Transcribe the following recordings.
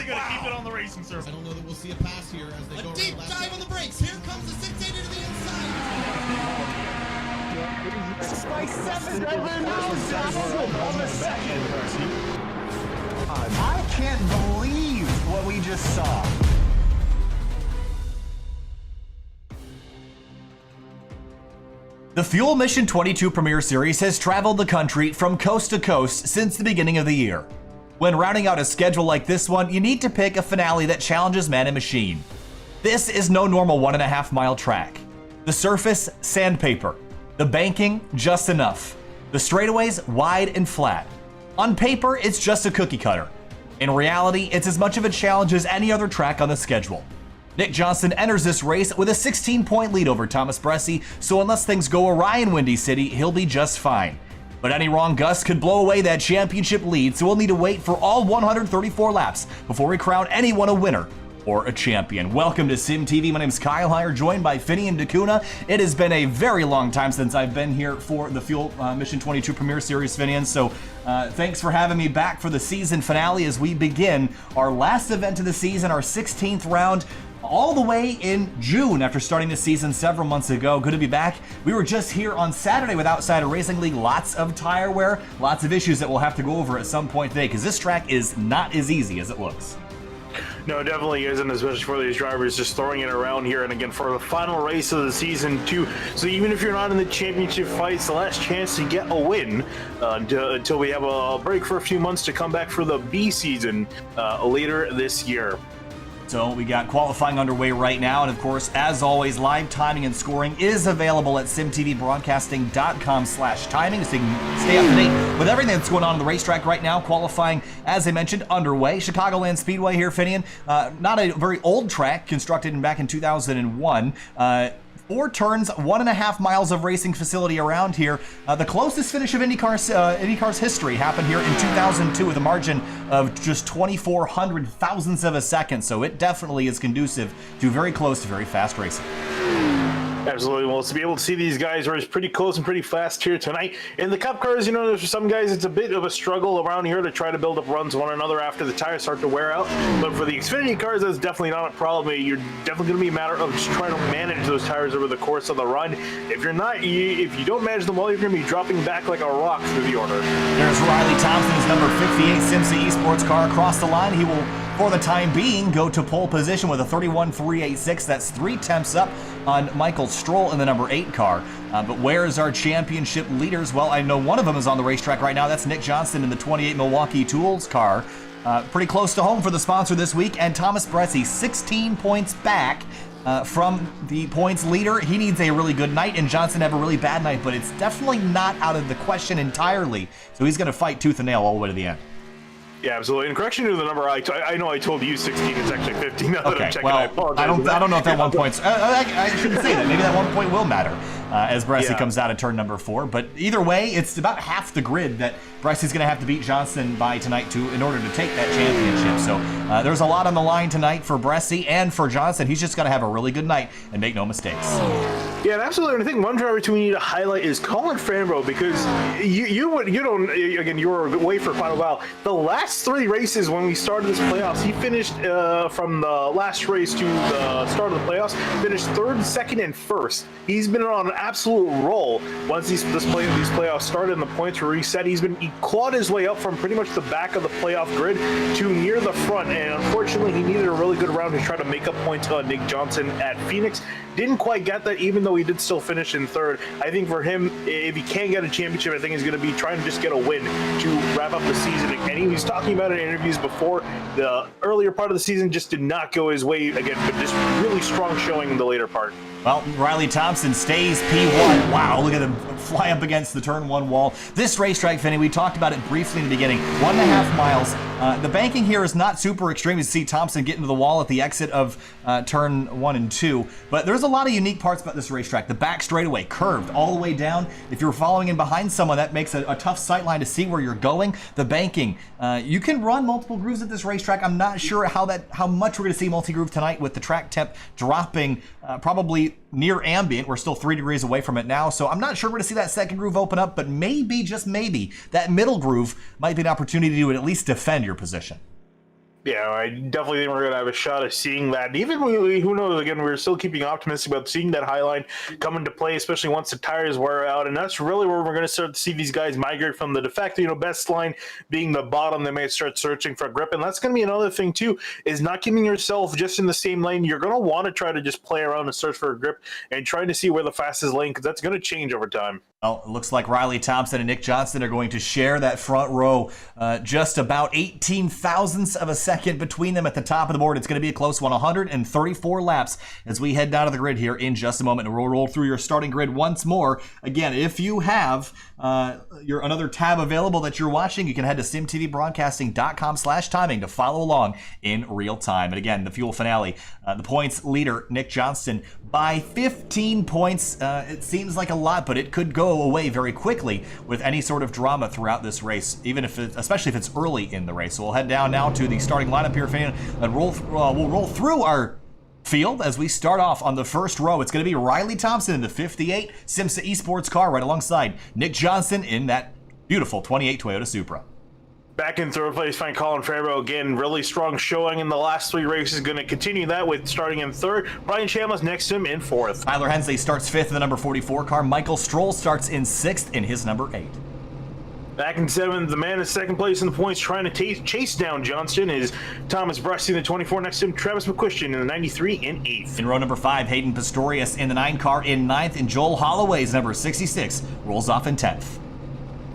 going to keep it on the racing surface. I don't know that we'll see a pass here as they go. A deep dive on the brakes. Here comes the 680 to the inside. By 7 on the second. I can't believe what we just saw. The Fuel Mission 22 Premier Series has traveled the country from coast to coast since the beginning of the year. When rounding out a schedule like this one, you need to pick a finale that challenges man and machine. This is no normal 1.5 mile track. The surface, sandpaper. The banking, just enough. The straightaways, wide and flat. On paper, it's just a cookie cutter. In reality, it's as much of a challenge as any other track on the schedule. Nick Johnson enters this race with a 16-point lead over Thomas Bressi, so unless things go awry in Windy City, he'll be just fine. But any wrong gust could blow away that championship lead, so we'll need to wait for all 134 laps before we crown anyone a winner or a champion. Welcome to Sim TV. My name is Kyle Heyer, joined by Finney and DeCuna. It has been a very long time since I've been here for the Fuel Mission 22 Premier Series, Finney, so thanks for having me back for the season finale as we begin our last event of the season, our 16th round, all the way in June after starting the season several months ago. Good to be back. We were just here on Saturday with Outsider Racing League. Lots of tire wear, lots of issues that we'll have to go over at some point today because this track is not as easy as it looks. No, it definitely isn't, especially for these drivers just throwing it around here. And again, for the final race of the season too. So even if you're not in the championship fights, the last chance to get a win until we have a break for a few months to come back for the B season later this year. So we got qualifying underway right now, and of course, as always, live timing and scoring is available at simtvbroadcasting.com/timing, so you can stay up to date with everything that's going on the racetrack right now. Qualifying, as I mentioned, underway. Chicagoland Speedway here, Finian. Not a very old track, constructed back in 2001. 4 turns, 1.5 miles of racing facility around here. The closest finish of IndyCar's history happened here in 2002 with a margin of just 2,400 thousandths of a second. So it definitely is conducive to very close to very fast racing. Absolutely. Well, to be able to see these guys race pretty close and pretty fast here tonight. In the Cup cars, you know, for some guys, it's a bit of a struggle around here to try to build up runs one another after the tires start to wear out. But for the Xfinity cars, that's definitely not a problem. You're definitely going to be a matter of just trying to manage those tires over the course of the run. If you're not, if you don't manage them well, you're going to be dropping back like a rock through the order. There's Riley Thompson's number 58 Simsa Esports car across the line. He will, for the time being, go to pole position with a 31.386. That's 3 tenths up on Michael Stroll in the number 8 car. But where is our championship leaders? Well, I know one of them is on the racetrack right now. That's Nick Johnson in the 28 Milwaukee Tools car. Pretty close to home for the sponsor this week. And Thomas Bressi, 16 points back from the points leader. He needs a really good night, and Johnson have a really bad night, but it's definitely not out of the question entirely. So he's going to fight tooth and nail all the way to the end. Yeah, absolutely. And correction to the number, I know I told you 16. It's actually 15. Now that I'm checking, well, I apologize. I don't know if that 1 point's. I shouldn't say that. Maybe that 1 point will matter as Bressi comes out of turn number 4. But either way, it's about half the grid that Bressi's going to have to beat Johnson by tonight in order to take that championship. So there's a lot on the line tonight for Bressi and for Johnson. He's just got to have a really good night and make no mistakes. Yeah, and absolutely. And I think one driver too we need to highlight is Colin Fanbro, because you don't, again, you were away for quite a while. The last 3 races when we started this playoffs, he finished from the last race to the start of the playoffs, finished 3rd, 2nd, and 1st. He's been on an absolute roll once these playoffs started and the points were reset. He clawed his way up from pretty much the back of the playoff grid to near the front, and unfortunately he needed a really good round to try to make up points on Nick Johnson at Phoenix. Didn't quite get that, even though he did still finish in 3rd. I think for him, if he can get a championship, I think he's going to be trying to just get a win to wrap up the season. And he was talking about it in interviews before. The earlier part of the season just did not go his way again, but just really strong showing in the later part. Well, Riley Thompson stays P1. Wow, look at him fly up against the turn 1 wall. This racetrack, Finney, we talked about it briefly in the beginning. 1.5 miles. The banking here is not super extreme. You see Thompson get into the wall at the exit of turn 1 and 2. But there's a lot of unique parts about this racetrack. The back straightaway curved all the way down. If you're following in behind someone, that makes a tough sight line to see where you're going. The banking. You can run multiple grooves at this racetrack. I'm not sure how much we're going to see multi-groove tonight with the track temp dropping probably near ambient. We're still 3 degrees away from it now, so I'm not sure we're going to see that second groove open up, but maybe, just maybe, that middle groove might be an opportunity to at least defend your position. Yeah, I definitely think we're going to have a shot of seeing that. And even who knows, again, we're still keeping optimistic about seeing that high line come into play, especially once the tires wear out. And that's really where we're going to start to see these guys migrate from the de facto, best line being the bottom. They may start searching for grip. And that's going to be another thing, too, is not keeping yourself just in the same lane. You're going to want to try to just play around and search for a grip and trying to see where the fastest lane, because that's going to change over time. Well, it looks like Riley Thompson and Nick Johnson are going to share that front row, just about 18 thousandths of a second between them at the top of the board. It's going to be a close one, 134 laps as we head down to the grid here in just a moment. And we'll roll through your starting grid once more. Again, if you have your another tab available that you're watching, you can head to simtvbroadcasting.com/timing to follow along in real time. And again, the fuel finale, the points leader, Nick Johnston, by 15 points. It seems like a lot, but it could go away very quickly with any sort of drama throughout this race, especially if it's early in the race. So we'll head down now to the starting lineup here, and we'll roll through our field as we start off on the first row. It's going to be Riley Thompson in the 58 Simsa Esports car right alongside Nick Johnson in that beautiful 28 Toyota Supra. Back in third place, find Colin Fabro. Again, really strong showing in the last three races. Going to continue that with starting in third. Brian Chambliss next to him in fourth. Tyler Hensley starts fifth in the number 44 car. Michael Stroll starts in sixth in his number 8. Back in seventh, the man in second place in the points trying to chase down Johnston is Thomas Brusty in the 24 next to him. Travis McQuistion in the 93 in 8th. In row number 5, Hayden Pistorius in the 9 car in 9th, and Joel Holloway's number 66 rolls off in 10th.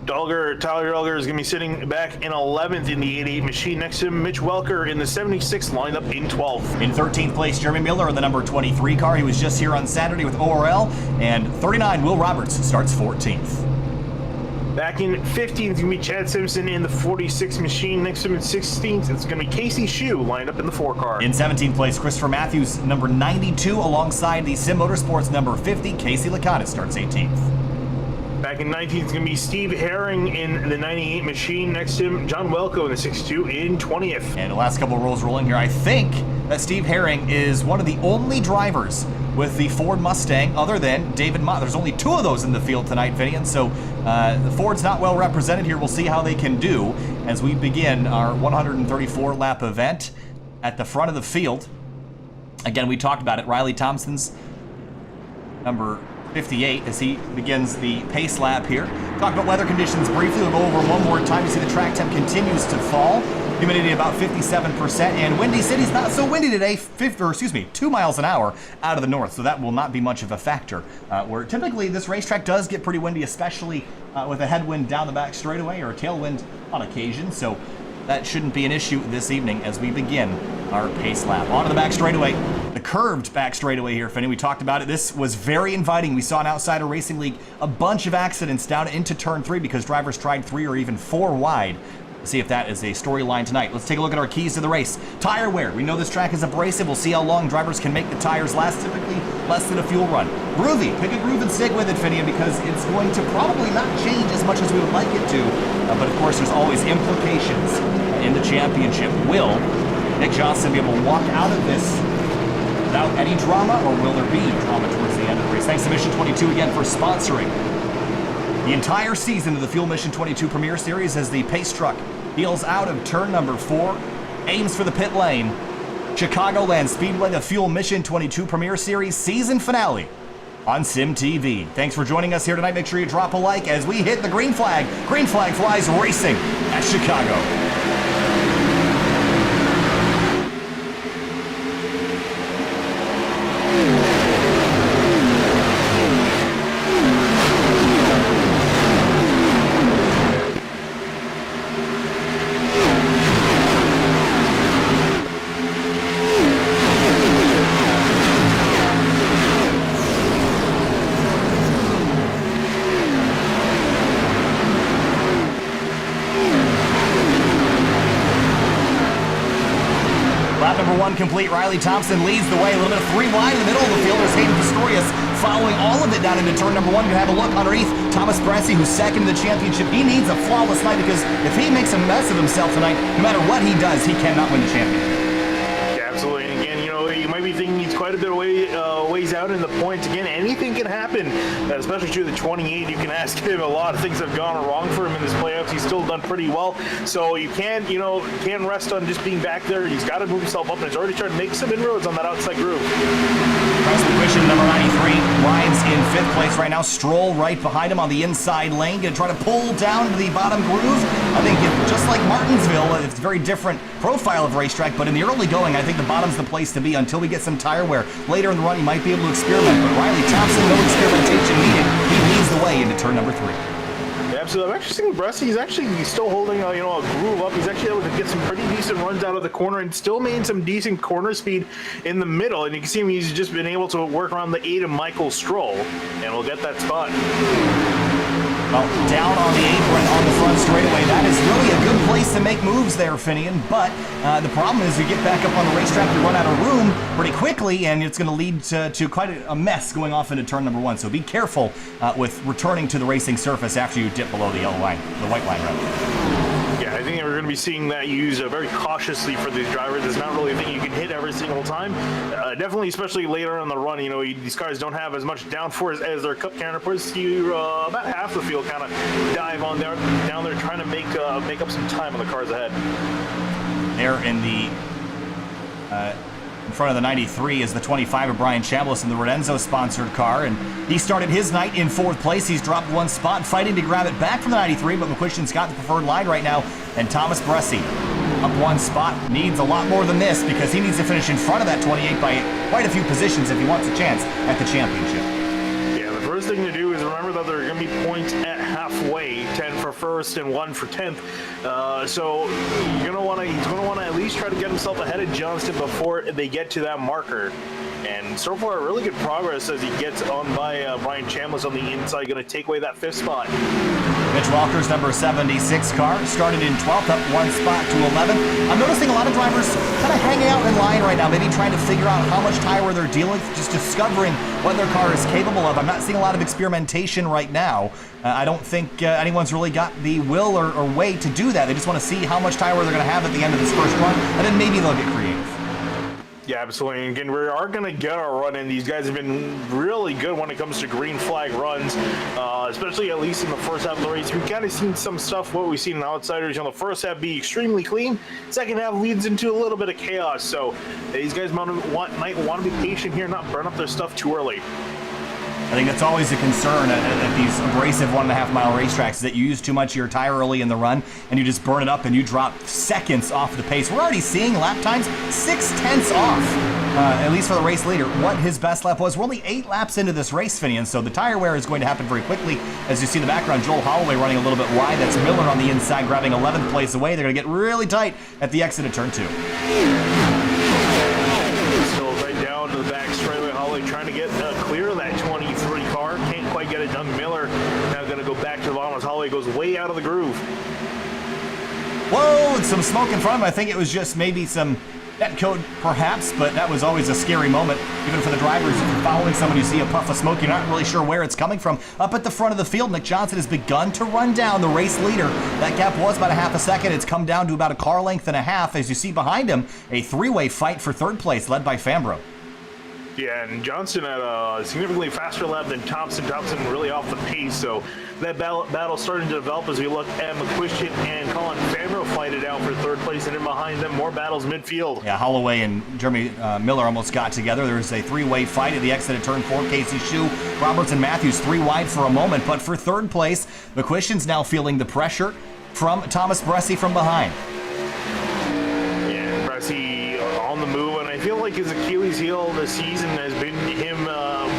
Tyler Dulger is going to be sitting back in 11th in the 88 machine. Next to him, Mitch Welker in the 76 lined up in 12th. In 13th place, Jeremy Miller in the number 23 car. He was just here on Saturday with ORL. And 39, Will Roberts starts 14th. Back in 15th, it's going to be Chad Simpson in the 46 machine. Next to him in 16th, it's going to be Casey Shue lined up in the 4 car. In 17th place, Christopher Matthews, number 92, alongside the Sim Motorsports number 50. Casey Licata starts 18th. Back in 19th, it's going to be Steve Herring in the 98 machine. Next to him, John Welko in the 62 in 20th. And the last couple of rolls rolling here. I think that Steve Herring is one of the only drivers with the Ford Mustang other than David Mott. There's only 2 of those in the field tonight, Vinny, and so the Ford's not well represented here. We'll see how they can do as we begin our 134 lap event at the front of the field. Again, we talked about it. Riley Thompson's number 58 as he begins the pace lap here. Talk about weather conditions briefly. We'll go over them one more time. You see the track temp continues to fall. Humidity about 57%, and Windy City's not so windy today, 2 miles an hour out of the north, so that will not be much of a factor. Where typically this racetrack does get pretty windy, especially with a headwind down the back straightaway or a tailwind on occasion, so that shouldn't be an issue this evening as we begin our pace lap. Onto the back straightaway, the curved back straightaway here, Finney. We talked about it. This was very inviting. We saw in Outsider Racing League a bunch of accidents down into turn 3 because drivers tried 3 or even 4 wide. Let's see if that is a storyline tonight. Let's take a look at our keys to the race. Tire wear. We know this track is abrasive. We'll see how long drivers can make the tires last, typically less than a fuel run. Groovy. Pick a groove and stick with it, Finney, because it's going to probably not change as much as we would like it to. But of course, there's always implications in the championship. Will Nick Johnson be able to walk out of this without any drama, or will there be drama towards the end of the race? Thanks to Mission 22 again for sponsoring the entire season of the Fuel Mission 22 Premier Series as the pace truck peels out of turn number 4, aims for the pit lane. Chicagoland Speedway, the Fuel Mission 22 Premier Series season finale on Sim TV. Thanks for joining us here tonight. Make sure you drop a like as we hit the green flag. Green flag flies racing at Chicago. Lap number 1 complete. Riley Thompson leads the way. A little bit of 3 wide in the middle of the field. There's Hayden Pistorius following all of it down into turn number 1. Gonna have a look underneath. Thomas Bressy, who's second in the championship. He needs a flawless night because if he makes a mess of himself tonight, no matter what he does, he cannot win the championship. Yeah, absolutely. And again, you might be thinking he's quite a bit of ways out in the points. Again, anything can happen, especially to the 28. You can ask him. A lot of things have gone wrong for him in this playoffs. He's still done pretty well, so you can't rest on just being back there. He's got to move himself up, and he's already trying to make some inroads on that outside groove. Question number 93 rides in 5th place right now. Stroll right behind him on the inside lane, going to try to pull down to the bottom groove. I think just like Martinsville, it's a very different profile of racetrack, but in the early going, I think the bottom's the place to be until we get some tire wear. Later in the run, he might be able to experiment, but Riley Thompson, no experimentation needed. He leads the way into turn number 3. Absolutely. I'm actually seeing Bressy. He's still holding a groove up. He's actually able to get some pretty decent runs out of the corner and still made some decent corner speed in the middle. And you can see him, he's just been able to work around the 8 of Michael Stroll, and we'll get that spot. Well, down on the apron on the front straightaway. That is really a good place to make moves there, Finian. But the problem is you get back up on the racetrack, you run out of room pretty quickly, and it's going to lead to quite a mess going off into turn number 1. So be careful with returning to the racing surface after you dip below the yellow line, the white line, rather. Yeah, I think we're going to be seeing that used very cautiously for these drivers. It's not really a thing you can hit every single time. Definitely, especially later in the run, these cars don't have as much downforce as their cup counterparts. About half the field kind of dive on there, down there, trying to make up some time on the cars ahead. There in front of the 93 is the 25 of Brian Chambliss in the Lorenzo-sponsored car, and he started his night in 4th place. He's dropped 1 spot, fighting to grab it back from the 93, but McQuistion's got the preferred line right now, and Thomas Bressy up 1 spot. Needs a lot more than this because he needs to finish in front of that 28 by quite a few positions if he wants a chance at the championship. Yeah, the first thing to do is remember that there are going to be points at halfway, 10 for 1st and 1 for 10th. So he's going to want to at least try to get himself ahead of Johnston before they get to that marker. And so far, really good progress as he gets on by Brian Chambliss on the inside, going to take away that 5th spot. Mitch Walker's number 76 car started in 12th, up 1 spot to 11. I'm noticing a lot of drivers kind of hanging out in line right now, maybe trying to figure out how much tire wear they're dealing with, just discovering what their car is capable of. I'm not seeing a lot of experimentation right now. I don't think anyone's really got the will or way to do that. They just want to see how much tire wear they're going to have at the end of this first run, and then maybe they'll get creative. Yeah, absolutely. And again, we are going to get our run in. These guys have been really good when it comes to green flag runs, especially at least in the first half of the race. We've kind of seen some stuff, what we've seen in Outsiders on the first half be extremely clean. Second half leads into a little bit of chaos. So these guys might want to be patient here, not burn up their stuff too early. I think that's always a concern at these abrasive 1.5 mile racetracks, is that you use too much of your tire early in the run and you just burn it up and you drop seconds off the pace. We're already seeing lap times 6/10 off, at least for the race leader, what his best lap was. We're only 8 laps into this race, Finian, so the tire wear is going to happen very quickly. As you see in the background, Joel Holloway running a little bit wide. That's Miller on the inside, grabbing 11th place away. They're going to get really tight at the exit of turn 2. Still right down to the back straightaway. Holloway trying to get clear of that 23 car. Can't quite get it done. Miller now going to go back to the bottom as Holloway goes way out of the groove. Whoa, and some smoke in front of him. I think it was just maybe some net code, perhaps, but that was always a scary moment, even for the drivers. If you're following someone, you see a puff of smoke, you're not really sure where it's coming from. Up at the front of the field, Nick Johnson has begun to run down the race leader. That gap was about a half a second. It's come down to about a car length and a half. As you see behind him, a 3-way fight for 3rd place, led by Fambro. Yeah, and Johnson had a significantly faster lap than Thompson. Thompson really off the pace, so that battle starting to develop as we look at McQuistion and Colin Fambro fight it out for 3rd place, and then behind them, more battles midfield. Yeah, Holloway and Jeremy Miller almost got together. There was a 3-way fight at the exit of turn 4. Casey Shue, Roberts, and Matthews 3 wide for a moment, but for 3rd place, McQuistion's now feeling the pressure from Thomas Bressy from behind. Yeah, Bressy on the move, and I feel like his Achilles heel this season has been him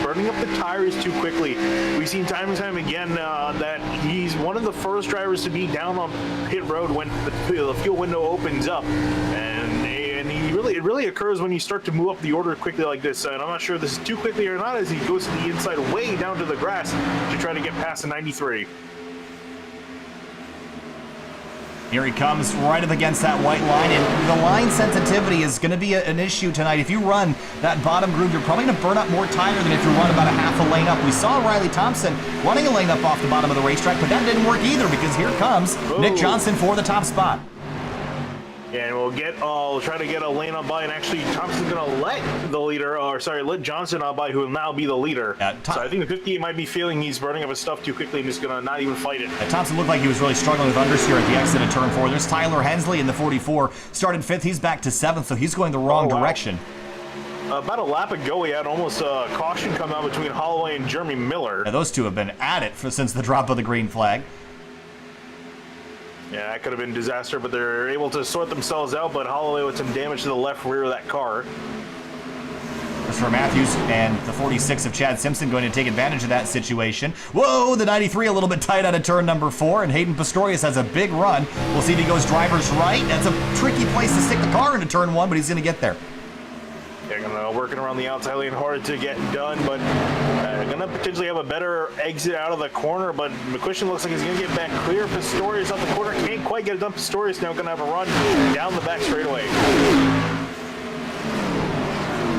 burning up the tires too quickly. We've seen time and time again that he's one of the first drivers to be down on pit road when the fuel window opens up, and it really occurs when you start to move up the order quickly like this. And I'm not sure if this is too quickly or not as he goes to the inside way down to the grass to try to get past the 93. Here he comes right up against that white line, and the line sensitivity is going to be an issue tonight. If you run that bottom groove, you're probably going to burn up more tire than if you run about a half a lane up. We saw Riley Thompson running a lane up off the bottom of the racetrack, but that didn't work either because here comes Nick Johnson for the top spot. And we'll try to get a lane on by, and actually Thompson's gonna let the leader, let Johnson on by, who will now be the leader. So I think the 58 might be feeling he's burning up his stuff too quickly and just gonna not even fight it. Thompson looked like he was really struggling with understeer at the exit of turn 4. There's Tyler Hensley in the 44, started 5th. He's back to 7th, so he's going the wrong direction. About a lap ago, we had almost a caution come out between Holloway and Jeremy Miller. Yeah, those two have been at it since the drop of the green flag. Yeah, that could have been a disaster, but they're able to sort themselves out, but Holloway with some damage to the left rear of that car. Christopher Matthews and the 46 of Chad Simpson going to take advantage of that situation. Whoa, the 93 a little bit tight out of turn number 4, and Hayden Pistorius has a big run. We'll see if he goes driver's right. That's a tricky place to stick the car into turn 1, but he's going to get there. Yeah, working around the outside lane hard to get done, but gonna potentially have a better exit out of the corner, but McQuistion looks like he's gonna get back clear. Pistorius off the corner, can't quite get it done. Pistorius now gonna have a run down the back straightaway.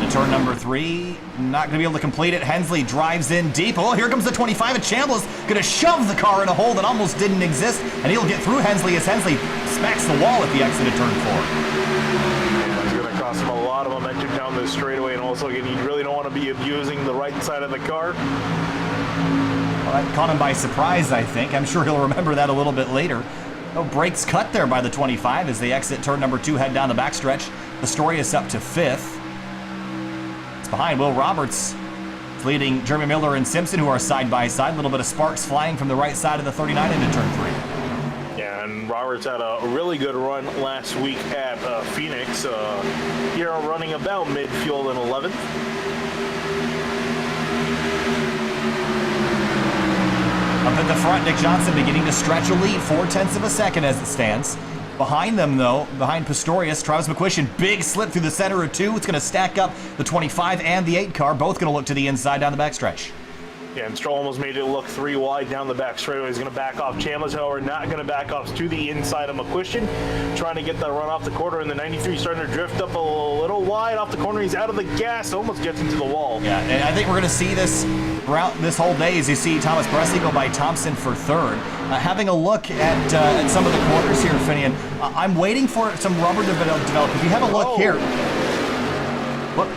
To turn number 3, not gonna be able to complete it. Hensley drives in deep. Oh, here comes the 25 of Chambliss, gonna shove the car in a hole that almost didn't exist, and he'll get through Hensley as Hensley smacks the wall at the exit of turn 4. Cost him a lot of momentum down the straightaway, and also again, you really don't want to be abusing the right side of the car. Well, that caught him by surprise, I think. I'm sure he'll remember that a little bit later. No brakes cut there by the 25 as they exit turn number 2, head down the backstretch. Pistorius up to 5th. It's behind Will Roberts. It's leading Jeremy Miller and Simpson, who are side by side. A little bit of sparks flying from the right side of the 39 into turn 3. And Roberts had a really good run last week at Phoenix. Here running about midfield in 11th. Up at the front, Nick Johnson beginning to stretch a lead, 0.4 of a second as it stands. Behind them, though, behind Pistorius, Travis McQuistion, big slip through the center of 2. It's going to stack up the 25 and the 8 car, both going to look to the inside down the backstretch. Yeah, and Stroll almost made it look 3 wide down the back straightaway. He's going to back off Chambliss, however, not going to back off to the inside of McQuistion. Trying to get that run off the corner, and the 93 starting to drift up a little wide off the corner. He's out of the gas, almost gets into the wall. Yeah, and I think we're going to see this throughout this whole day as you see Thomas Bressley go by Thompson for 3rd. Having a look at some of the corners here, Finian, I'm waiting for some rubber to develop. If you have a look here. Look.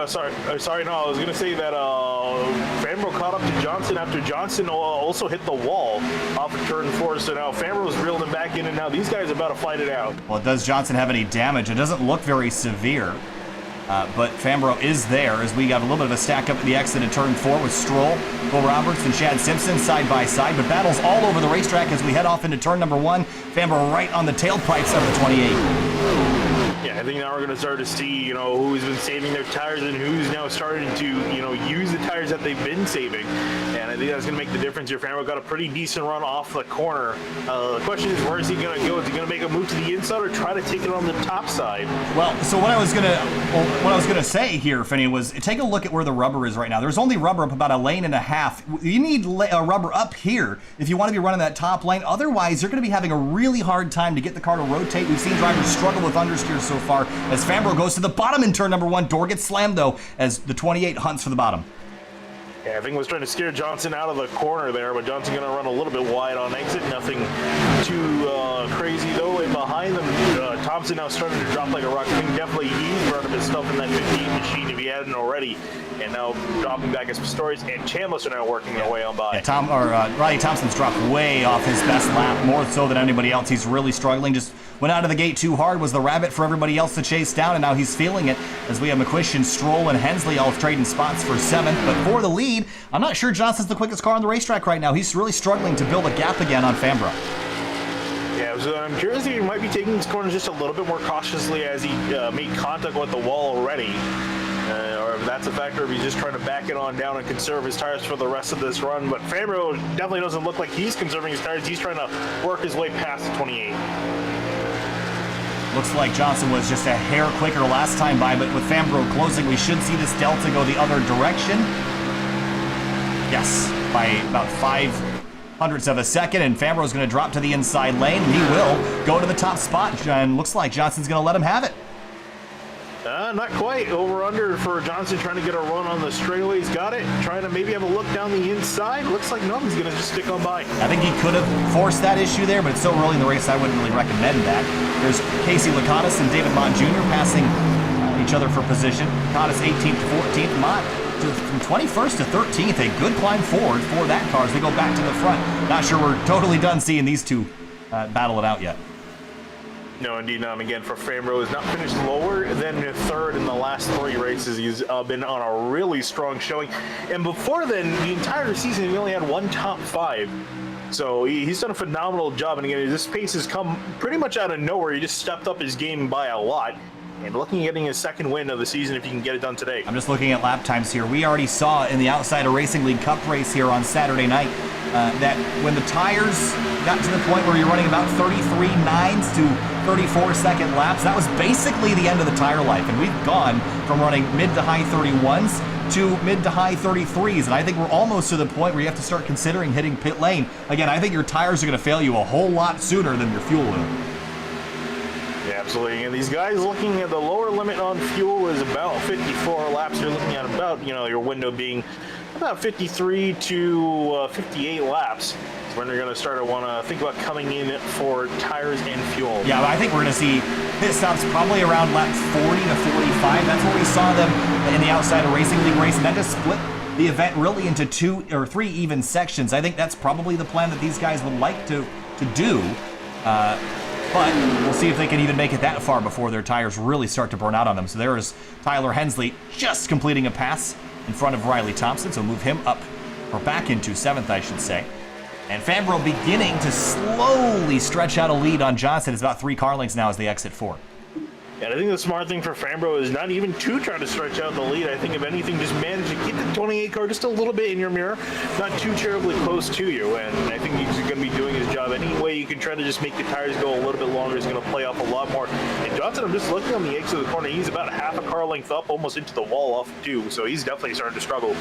Sorry, no, I was going to say that Fambro caught up to Johnson after Johnson also hit the wall off of turn 4, so now Fambro's reeled him back in, and now these guys are about to fight it out. Well, does Johnson have any damage? It doesn't look very severe, but Fambro is there as we got a little bit of a stack up at the exit of turn 4 with Stroll, Will Roberts, and Chad Simpson side by side, but battles all over the racetrack as we head off into turn number 1. Fambro right on the tailpipes of the 28. Yeah, I think now we're going to start to see, who's been saving their tires and who's now starting to, use the tires that they've been saving. And I think that's going to make the difference here. Fambro got a pretty decent run off the corner. The question is, where is he going to go? Is he going to make a move to the inside or try to take it on the top side? Well, so what I was going to say here, Finney, was take a look at where the rubber is right now. There's only rubber up about a lane and a half. You need rubber up here if you want to be running that top lane. Otherwise, you're going to be having a really hard time to get the car to rotate. We've seen drivers struggle with understeer so far as Fambro goes to the bottom in turn number 1. Door gets slammed, though, as the 28 hunts for the bottom. Yeah, I think was trying to scare Johnson out of the corner there, but Johnson going to run a little bit wide on exit. Nothing too crazy, though. And behind them, Thompson now starting to drop like a rock. I think definitely he's running his stuff in that 58 machine if he hadn't already. And now dropping back as Pistorius and Chambliss are now working their way on by. Yeah, Riley Thompson's dropped way off his best lap, more so than anybody else. He's really struggling. Just went out of the gate too hard, was the rabbit for everybody else to chase down, and now he's feeling it as we have McQuistion, Stroll, and Hensley all trading spots for 7th. But for the lead, I'm not sure Johnson's the quickest car on the racetrack right now. He's really struggling to build a gap again on Fambro. Yeah, so I'm curious if he might be taking his corners just a little bit more cautiously as he made contact with the wall already. Or if that's a factor, if he's just trying to back it on down and conserve his tires for the rest of this run. But Fambro definitely doesn't look like he's conserving his tires. He's trying to work his way past the 28. Looks like Johnson was just a hair quicker last time by, but with Fambro closing, we should see this delta go the other direction. Yes, by about 0.05 of a second, and Fambro's going to drop to the inside lane. He will go to the top spot, and looks like Johnson's going to let him have it. Not quite. Over under for Johnson trying to get a run on the straightaways. Got it. Trying to maybe have a look down the inside. Looks like no, he's going to just stick on by. I think he could have forced that issue there, but it's so early in the race I wouldn't really recommend that. There's Casey Laconis and David Mott Jr. passing each other for position. Laconis 18th to 14th. Mott from 21st to 13th. A good climb forward for that car as we go back to the front. Not sure we're totally done seeing these two battle it out yet. No, indeed not. Again, for Fambro, has not finished lower than third in the last 3 races. He's been on a really strong showing. And before then, the entire season, he only had 1 top 5. So he's done a phenomenal job. And again, this pace has come pretty much out of nowhere. He just stepped up his game by a lot. And looking at getting his 2nd win of the season if he can get it done today. I'm just looking at lap times here. We already saw in the Outsider Racing League Cup race here on Saturday night that when the tires got to the point where you're running about 33.9s to 34-second laps, that was basically the end of the tire life. And we've gone from running mid to high 31s to mid to high 33s. And I think we're almost to the point where you have to start considering hitting pit lane. Again, I think your tires are going to fail you a whole lot sooner than your fuel will. Yeah, absolutely. And these guys looking at the lower limit on fuel is about 54 laps. You're looking at about, your window being about 53 to 58 laps. That's when you're going to start to want to think about coming in for tires and fuel. Yeah, I think we're going to see pit stops probably around laps 40 to 45. That's where we saw them in the Outsider Racing League race, and that just split the event really into 2 or 3 even sections. I think that's probably the plan that these guys would like to do. But we'll see if they can even make it that far before their tires really start to burn out on them. So there is Tyler Hensley just completing a pass in front of Riley Thompson. So move him up, or back into 7th, I should say. And Fambro beginning to slowly stretch out a lead on Johnson. It's about 3 car lengths now as they exit 4. And I think the smart thing for Fambro is not even to try to stretch out the lead. I think if anything, just manage to keep the 28 car just a little bit in your mirror, not too terribly close to you. And I think he's going to be doing his job. Any way you can try to just make the tires go a little bit longer is going to play off a lot more. And Johnson, I'm just looking on the exit of the corner. He's about half a car length up, almost into the wall off too. So he's definitely starting to struggle.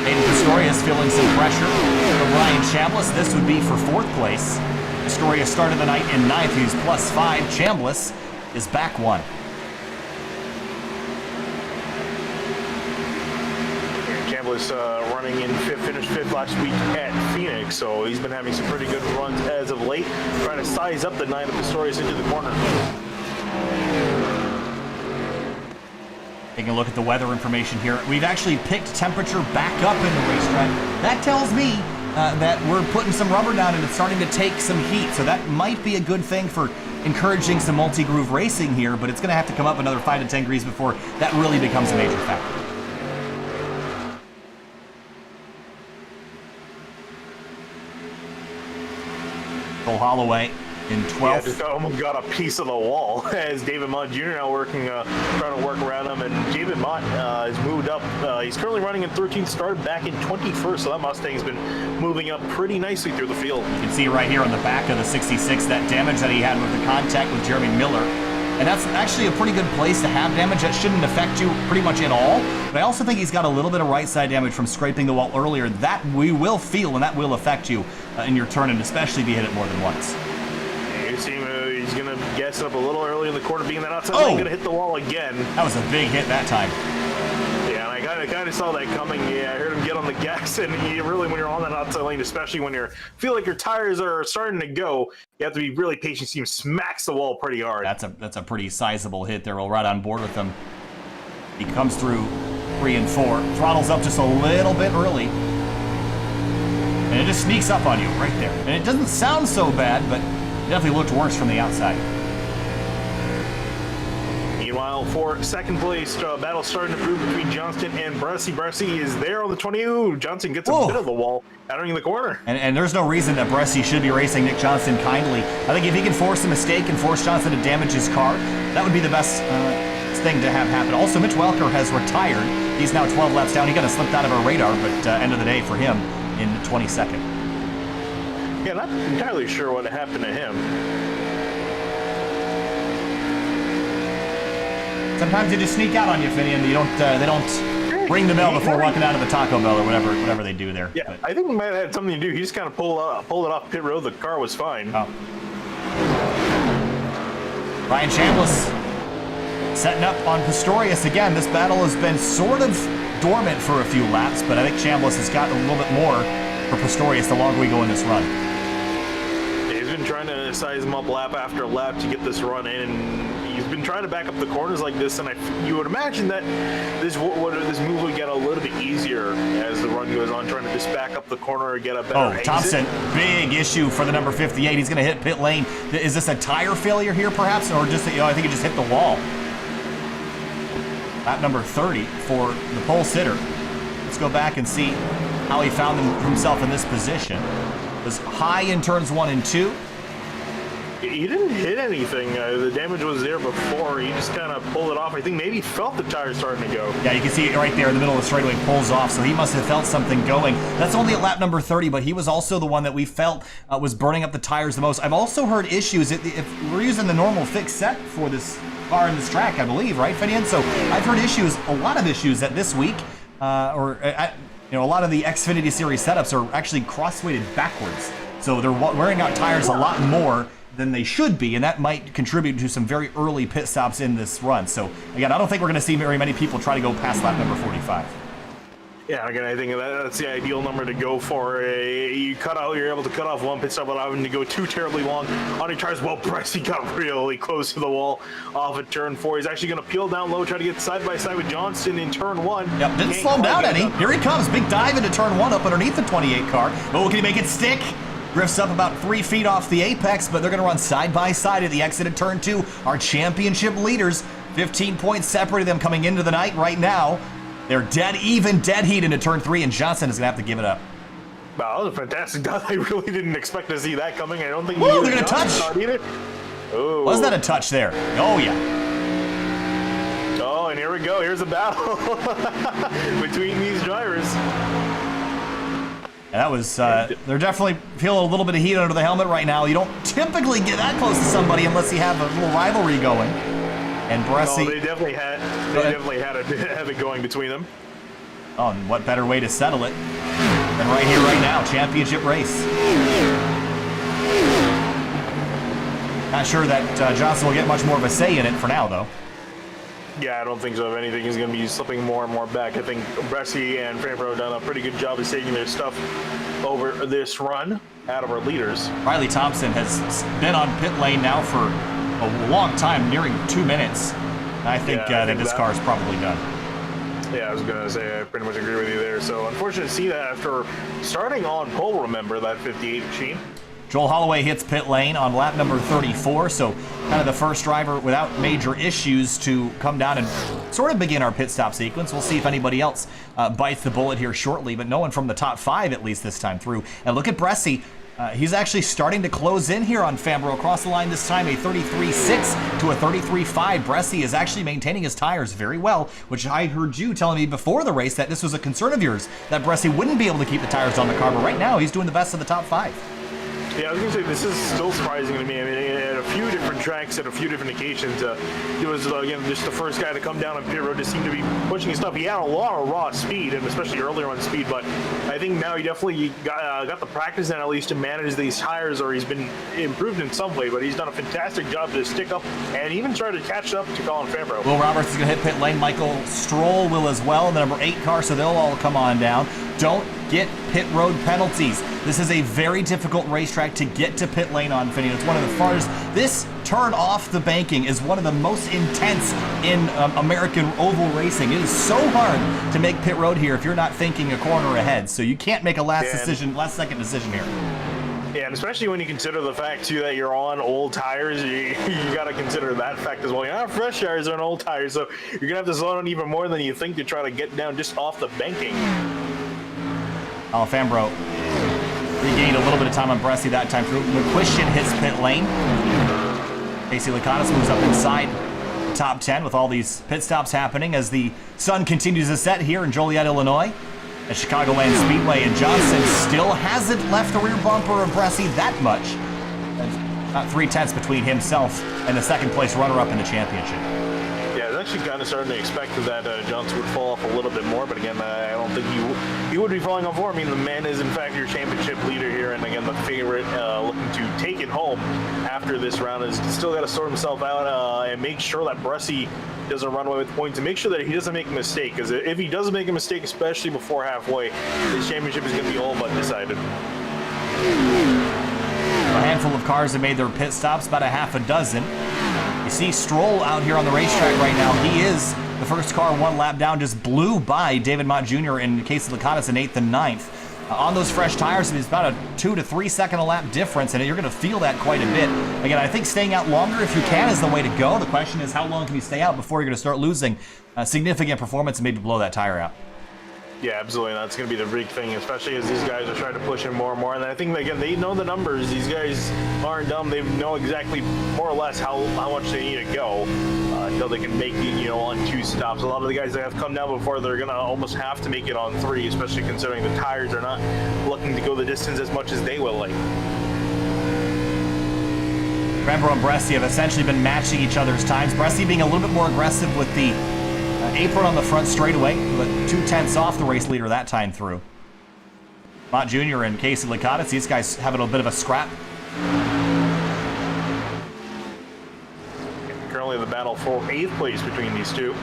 Hayden Pistorius feeling some pressure from Ryan Chambliss. This would be for 4th place. Pistorius started the night in 9th. He's +5. Chambliss is back 1. Chambliss running in 5th, finished 5th last week at Phoenix, so he's been having some pretty good runs as of late, trying to size up the 9 of Pistorius into the corner. Taking a look at the weather information here. We've actually picked temperature back up in the racetrack. That tells me that we're putting some rubber down and it's starting to take some heat. So that might be a good thing for encouraging some multi-groove racing here, but it's going to have to come up another 5 to 10 degrees before that really becomes a major factor. Cole Holloway in 12th. Yeah, just almost got a piece of the wall as David Mott Jr. now trying to work around him, and David Mott has moved up. He's currently running in 13th, started back in 21st, so that Mustang's been moving up pretty nicely through the field. You can see right here on the back of the 66 that damage that he had with the contact with Jeremy Miller. And that's actually a pretty good place to have damage. That shouldn't affect you pretty much at all. But I also think he's got a little bit of right side damage from scraping the wall earlier. That we will feel, and that will affect you in your turn, and especially if you hit it more than once. You see him, he's going to gas it up a little early in the corner, being that outside lane, going to hit the wall again. That was a big hit that time. Yeah, and I kind of saw that coming. Yeah, I heard him get on the gas, and really, when you're on that outside lane, especially when you feel like your tires are starting to go, you have to be really patient. See him smacks the wall pretty hard. That's a pretty sizable hit there. We're right on board with him. He comes through 3 and 4, throttles up just a little bit early, and it just sneaks up on you right there. And it doesn't sound so bad, but it definitely looked worse from the outside. Meanwhile, for second place, battle starting to prove between Johnston and Bressie. Bressie is there on the 20. Ooh, Johnson gets a bit of the wall entering the corner. And there's no reason that Bressie should be racing Nick Johnston kindly. I think if he can force a mistake and force Johnston to damage his car, that would be the best thing to have happen. Also, Mitch Welker has retired. He's now 12 laps down. He kind of slipped out of our radar, but end of the day for him in 22nd. Yeah, not entirely sure what happened to him. Sometimes they just sneak out on you, Finney, and they don't ring the bell before walking out of the Taco Bell or whatever they do there. Yeah, but I think he might have had something to do. He just kind of pulled it off pit road. The car was fine. Oh. Ryan Chambliss setting up on Pistorius again. This battle has been sort of dormant for a few laps, but I think Chambliss has gotten a little bit more for Pistorius the longer we go in this run. He's been trying to size him up lap after lap to get this run in, and he's been trying to back up the corners like this, and you would imagine that this move would get a little bit easier as the run goes on, trying to just back up the corner and get a better exit. Thompson, big issue for the number 58. He's going to hit pit lane. Is this a tire failure here, perhaps, or just, I think he just hit the wall? Lap number 30 for the pole sitter. Let's go back and see how he found himself in this position. Was high in turns 1 and 2. He didn't hit anything. The damage was there before. He just kind of pulled it off. I think maybe he felt the tire starting to go. Yeah, you can see it right there in the middle of the straightaway, pulls off, so he must have felt something going. That's only at lap number 30, but he was also the one that we felt was burning up the tires the most. I've also heard issues. If we're using the normal fixed set for this car in this track, I believe, right, Finian? So I've heard issues, a lot of issues that this week, a lot of the Xfinity Series setups are actually cross-weighted backwards. So they're wearing out tires a lot more than they should be, and that might contribute to some very early pit stops in this run. So again, I don't think we're going to see very many people try to go past lap number 45. Yeah, again, I think that's the ideal number to go for. You're able to cut off one pit stop without having to go too terribly long on your tires. Well, Bryce, got really close to the wall off at turn 4. He's actually going to peel down low, try to get side by side with Johnston in turn 1. Yep, didn't slow him down any. Here he comes, big dive into turn 1 up underneath the 28 car. Oh, can he make it stick? Drifts up about 3 feet off the apex, but they're going to run side by side at the exit at turn 2. Our championship leaders, 15 points separated them coming into the night right now. They're dead even, dead heat into turn 3, and Johnson is going to have to give it up. Wow, that was a fantastic done. I really didn't expect to see that coming. I don't think they're going to touch. Either. Oh. Was that a touch there? Oh, yeah. Oh, and here we go. Here's a battle between these drivers. And that was, they're definitely feeling a little bit of heat under the helmet right now. You don't typically get that close to somebody unless you have a little rivalry going. And Bresci... Oh, they definitely had it going between them. Oh, and what better way to settle it than right here, right now. Championship race. Not sure that Johnson will get much more of a say in it for now, though. Yeah, I don't think so. If anything, he's going to be slipping more and more back. I think Bresci and Fambro have done a pretty good job of saving their stuff over this run out of our leaders. Riley Thompson has been on pit lane now for a long time, nearing 2 minutes. I think that this car is probably done. Yeah, I was going to say, I pretty much agree with you there. So unfortunate to see that after starting on pole, remember, that 58 machine. Joel Holloway hits pit lane on lap number 34, so kind of the first driver without major issues to come down and sort of begin our pit stop sequence. We'll see if anybody else bites the bullet here shortly, but no one from the top 5 at least this time through. And look at Bresci. He's actually starting to close in here on Fambro across the line this time, a 33.6 to a 33.5. Bresci is actually maintaining his tires very well, which I heard you telling me before the race that this was a concern of yours, that Bresci wouldn't be able to keep the tires on the car, but right now he's doing the best of the top 5. Yeah, I was going to say, this is still surprising to me. I mean, at a few different tracks, at a few different occasions, he was, again, just the first guy to come down on pit road, just seemed to be pushing his stuff. He had a lot of raw speed, and especially earlier on speed, but I think now he definitely got the practice in at least to manage these tires, or he's been improved in some way, but he's done a fantastic job to stick up and even try to catch up to Colin Fambro. Will Roberts is going to hit pit lane. Michael Stroll will as well, the number 8 car, so they'll all come on down. Don't get pit road penalties. This is a very difficult racetrack to get to pit lane on, Finney. It's one of the farthest. This turn off the banking is one of the most intense in American oval racing. It is so hard to make pit road here if you're not thinking a corner ahead. So you can't make a last second decision here. Yeah, and especially when you consider the fact, too, that you're on old tires, you got to consider that fact as well. You're not fresh tires, they're on old tires, so you're going to have to slow down even more than you think to try to get down just off the banking. Fambro regained a little bit of time on Bresci that time through. McQuistion hits pit lane. Casey Lakatos moves up inside the top 10 with all these pit stops happening as the sun continues to set here in Joliet, Illinois at Chicagoland Speedway. And Johnson still hasn't left the rear bumper of Bresci that much. There's about 3/10 between himself and the second place runner-up in the championship. Yeah, was actually kind of starting to expect that Johnson would fall off a little bit more, but again, I don't think he would be falling off more. I mean, the man is in fact your championship leader here, and again, the favorite looking to take it home after this round is still got to sort himself out and make sure that Bressy doesn't run away with points, and make sure that he doesn't make a mistake, because if he does make a mistake, especially before halfway, his championship is going to be all but decided. A handful of cars have made their pit stops, about a half a dozen. You see Stroll out here on the racetrack right now. He is the first car one lap down, just blew by David Mott Jr. in Casey Lakatos in 8th and 9th. On those fresh tires, it's about a 2 to 3 second a lap difference, and you're going to feel that quite a bit. Again, I think staying out longer if you can is the way to go. The question is, how long can you stay out before you're going to start losing significant performance and maybe blow that tire out? Yeah, absolutely. That's going to be the big thing, especially as these guys are trying to push in more and more. And I think, again, they know the numbers. These guys aren't dumb. They know exactly more or less how much they need to go until they can make it, on 2 stops. A lot of the guys that have come down before, they're going to almost have to make it on 3, especially considering the tires are not looking to go the distance as much as they will like. Rambo and Bressy have essentially been matching each other's times. Bressy being a little bit more aggressive with the apron on the front straightaway, but 2/10 off the race leader that time through. Mott Jr. and Casey Lakatos, these guys having a bit of a scrap. Currently the battle for 8th place between these two.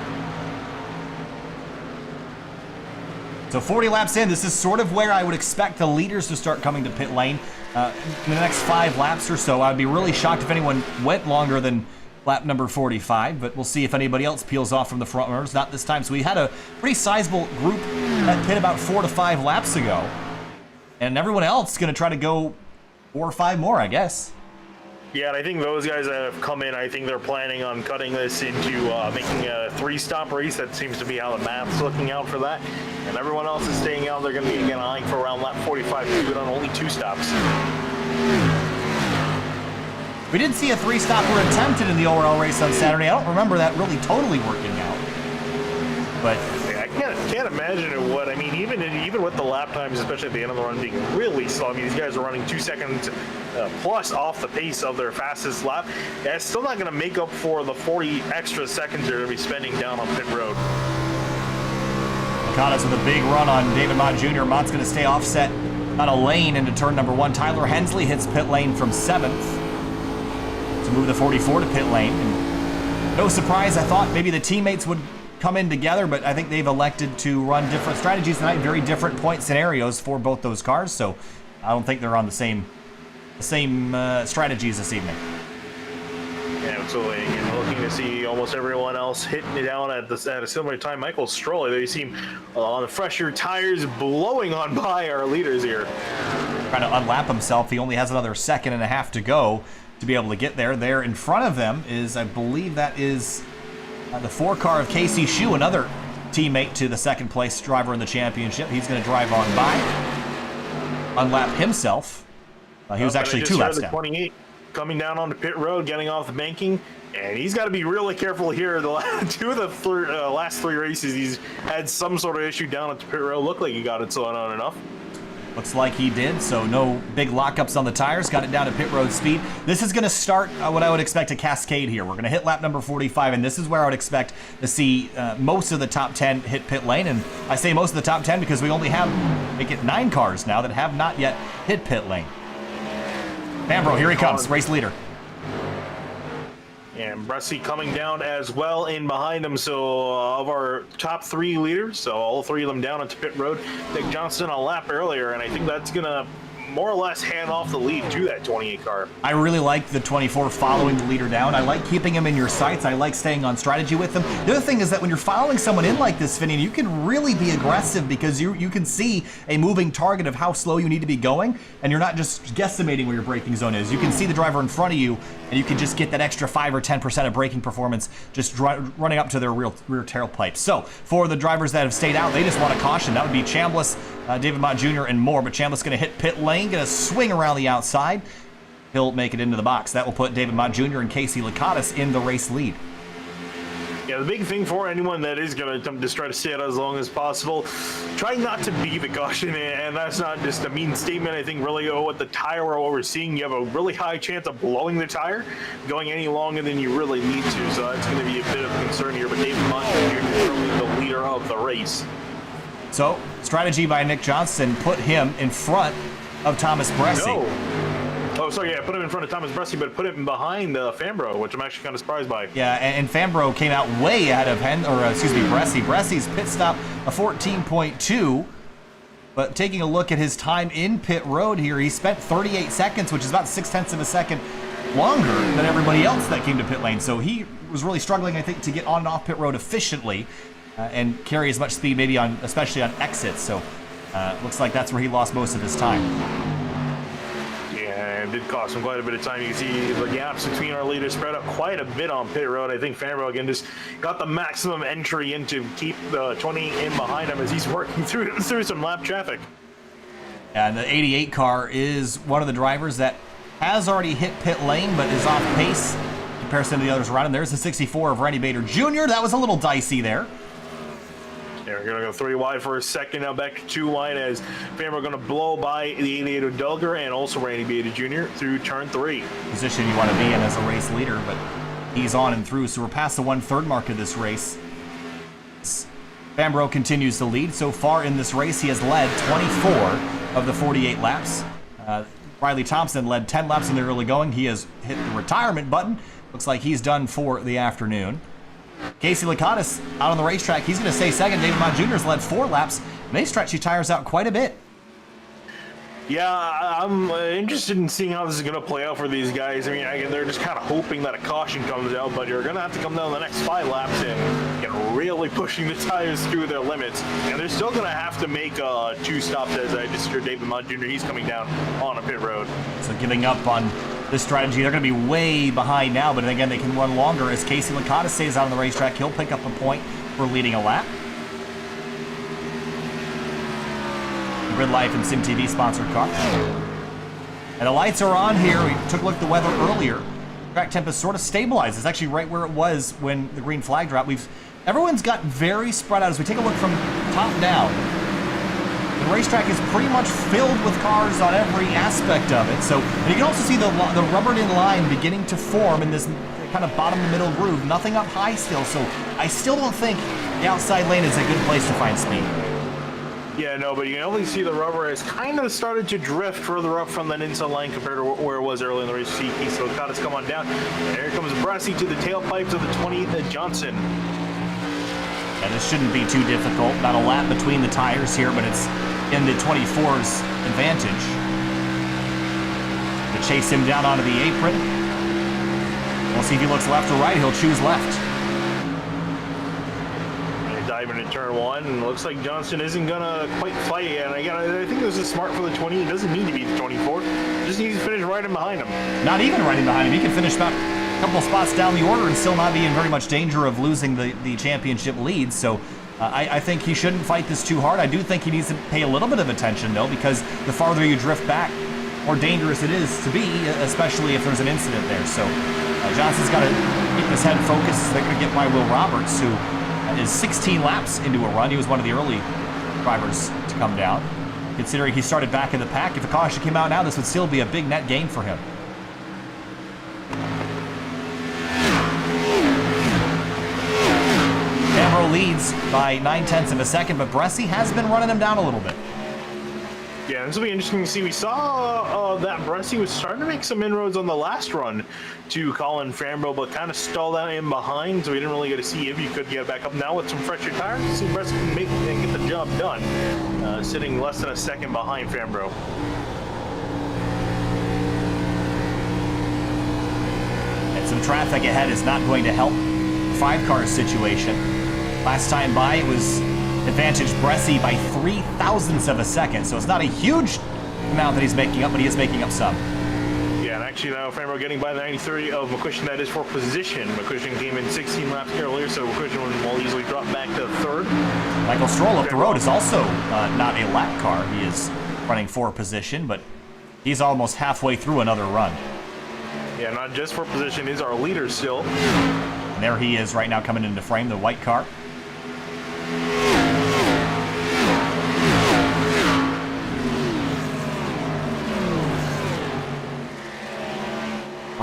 So 40 laps in, this is sort of where I would expect the leaders to start coming to pit lane. In the next 5 laps or so, I'd be really shocked if anyone went longer than lap number 45, but we'll see if anybody else peels off from the front runners. Not this time. So we had a pretty sizable group at pit about 4 to 5 laps ago, and everyone else is going to try to go 4 or 5 more, I guess. Yeah, and I think those guys that have come in, I think they're planning on cutting this into making a 3-stop race. That seems to be how the math's looking out for that. And everyone else is staying out. They're going to be, again, eyeing for around lap 45 to it on only 2 stops. We did see a 3-stopper attempted in the ORL race on Saturday. I don't remember that really totally working out. But I can't imagine it would. I mean, even with the lap times, especially at the end of the run, being really slow. I mean, these guys are running 2 seconds plus off the pace of their fastest lap. That's still not going to make up for the 40 extra seconds they're going to be spending down on pit road. Lakatos with a big run on David Mott Jr. Mott's going to stay offset on a lane into turn number 1. Tyler Hensley hits pit lane from 7th. To move the 44 to pit lane. And no surprise, I thought maybe the teammates would come in together, but I think they've elected to run different strategies tonight, very different point scenarios for both those cars, so I don't think they're on the same strategies this evening. Yeah, absolutely. And looking to see almost everyone else hitting it down at a similar time. Michael Stroll, they seem on the fresher tires blowing on by our leaders here. Trying to unlap himself. He only has another 1.5 seconds to go to be able to get there. There in front of them is, I believe that is the 4 car of Casey Shue, another teammate to the 2nd place driver in the championship. He's going to drive on by, unlap himself. He was actually 2 laps down. 28 coming down onto pit road, getting off the banking, and he's got to be really careful here. The last 3 races, he's had some sort of issue down at the pit road. Looked like he got it slowed on enough. Looks like he did, so no big lockups on the tires. Got it down to pit road speed. This is going to start what I would expect a cascade here. We're going to hit lap number 45, and this is where I would expect to see most of the top 10 hit pit lane. And I say most of the top 10 because we only have, make it 9 cars now that have not yet hit pit lane. Fambro, here he comes, race leader. And Bressy coming down as well in behind him. So of our top 3 leaders, so all 3 of them down into pit road. Nick Johnston a lap earlier, and I think that's going to more or less hand off the lead to that 28 car. I really like the 24 following the leader down. I like keeping him in your sights. I like staying on strategy with them. The other thing is that when you're following someone in like this, Finian, you can really be aggressive because you can see a moving target of how slow you need to be going, and you're not just guesstimating where your braking zone is. You can see the driver in front of you, and you can just get that extra 5 or 10% of braking performance just running up to their rear tailpipe. So for the drivers that have stayed out, they just want a caution. That would be Chambliss, David Mott Jr., and more. But Chambliss going to hit pit lane, going to swing around the outside. He'll make it into the box. That will put David Mott Jr. and Casey Lakatos in the race lead. Yeah, the big thing for anyone that is going to attempt to try to stay out as long as possible, try not to be the caution, and that's not just a mean statement. I think really with the tire or what we're seeing, you have a really high chance of blowing the tire, going any longer than you really need to, so that's going to be a bit of a concern here, but David Montague is currently the leader of the race. So, strategy by Nick Johnson put him in front of Thomas Bressi. No. Oh, sorry, yeah, put him in front of Thomas Bressi, but put him behind Fambro, which I'm actually kind of surprised by. Yeah, and Fambro came out way ahead of Bressi. Bressi's pit stop a 14.2. But taking a look at his time in pit road here, he spent 38 seconds, which is about 0.6 of a second longer than everybody else that came to pit lane. So he was really struggling, I think, to get on and off pit road efficiently and carry as much speed, maybe especially on exits. So looks like that's where he lost most of his time. Yeah, it did cost him quite a bit of time. You can see the gaps between our leaders spread out quite a bit on pit road. I think Fambro, again, just got the maximum entry in to keep the 20 in behind him as he's working through some lap traffic. And the 88 car is one of the drivers that has already hit pit lane, but is off pace in comparison to the others around him. There's the 64 of Randy Bader Jr. That was a little dicey there. Yeah, we're going to go 3 wide for a second, now back to 2 wide as Fambro going to blow by the 88 of Duggar and also Randy Bader Jr. through turn 3. Position you want to be in as a race leader, but he's on and through, so we're past the 1/3 mark of this race. Fambro continues to lead. So far in this race, he has led 24 of the 48 laps. Riley Thompson led 10 laps in the early going. He has hit the retirement button. Looks like he's done for the afternoon. Casey Lakatos out on the racetrack. He's going to stay second. David Mott Jr. has led 4 laps, and they stretch his tires out quite a bit. Yeah, I'm interested in seeing how this is going to play out for these guys. I mean, again, they're just kind of hoping that a caution comes out, but you're going to have to come down the next 5 laps and get really pushing the tires through their limits. And they're still going to have to make 2 stops as I just heard David Mott Jr. He's coming down on a pit road. So giving up on this strategy, they're going to be way behind now, but again, they can run longer. As Casey Lakatos stays out on the racetrack, he'll pick up a point for leading a lap. Grid Life and SimTV sponsored car. And the lights are on here. We took a look at the weather earlier. Track temp is sort of stabilized. It's actually right where it was when the green flag dropped. Everyone's got very spread out. As we take a look from top down, the racetrack is pretty much filled with cars on every aspect of it. So, and you can also see the rubbered-in line beginning to form in this kind of bottom-to-middle groove. Nothing up high still, so I still don't think the outside lane is a good place to find speed. Yeah, no, but you can only see the rubber has kind of started to drift further up from that inside line compared to where it was early in the race. You see Casey Lakatos come on down. And here comes Bressi to the tailpipes of the 20th Johnson. And this shouldn't be too difficult. Not a lap between the tires here, but it's in the 24's advantage. To chase him down onto the apron. We'll see if he looks left or right. He'll choose left. Diving into turn 1, and looks like Johnson isn't gonna quite fight yet. And again, I think this is smart for the 20. He doesn't need to be the 24. Just needs to finish right in behind him. Not even right in behind him. He can finish about a couple of spots down the order and still not be in very much danger of losing the championship lead. So I think he shouldn't fight this too hard. I do think he needs to pay a little bit of attention, though, because the farther you drift back, the more dangerous it is to be, especially if there's an incident there. So Johnson's got to keep his head focused. They're going to get by Will Roberts, who is 16 laps into a run. He was one of the early drivers to come down. Considering he started back in the pack, if a caution came out now, this would still be a big net gain for him. Fambro leads by 9/10 of a second, but Bressi has been running him down a little bit. Yeah, this will be interesting to see. We saw that Bressi was starting to make some inroads on the last run to Colin Fambro, but kind of stalled out in behind, so we didn't really get to see if he could get back up. Now with some fresher tires, to see if Bressi can get the job done, sitting less than a second behind Fambro. And some traffic ahead is not going to help the 5-car situation. Last time by, it was advantage Bressi by 0.03 of a second, so it's not a huge amount that he's making up, but he is making up some. Yeah, and actually now Fambro getting by the 93 of McCushion. That is for position. McCushion came in 16 laps earlier, so McCushion will easily drop back to 3rd. Michael Stroll up the road is also not a lap car. He is running for position, but he's almost halfway through another run. Yeah, not just for position, is our leader still. And there he is right now coming into frame, the white car.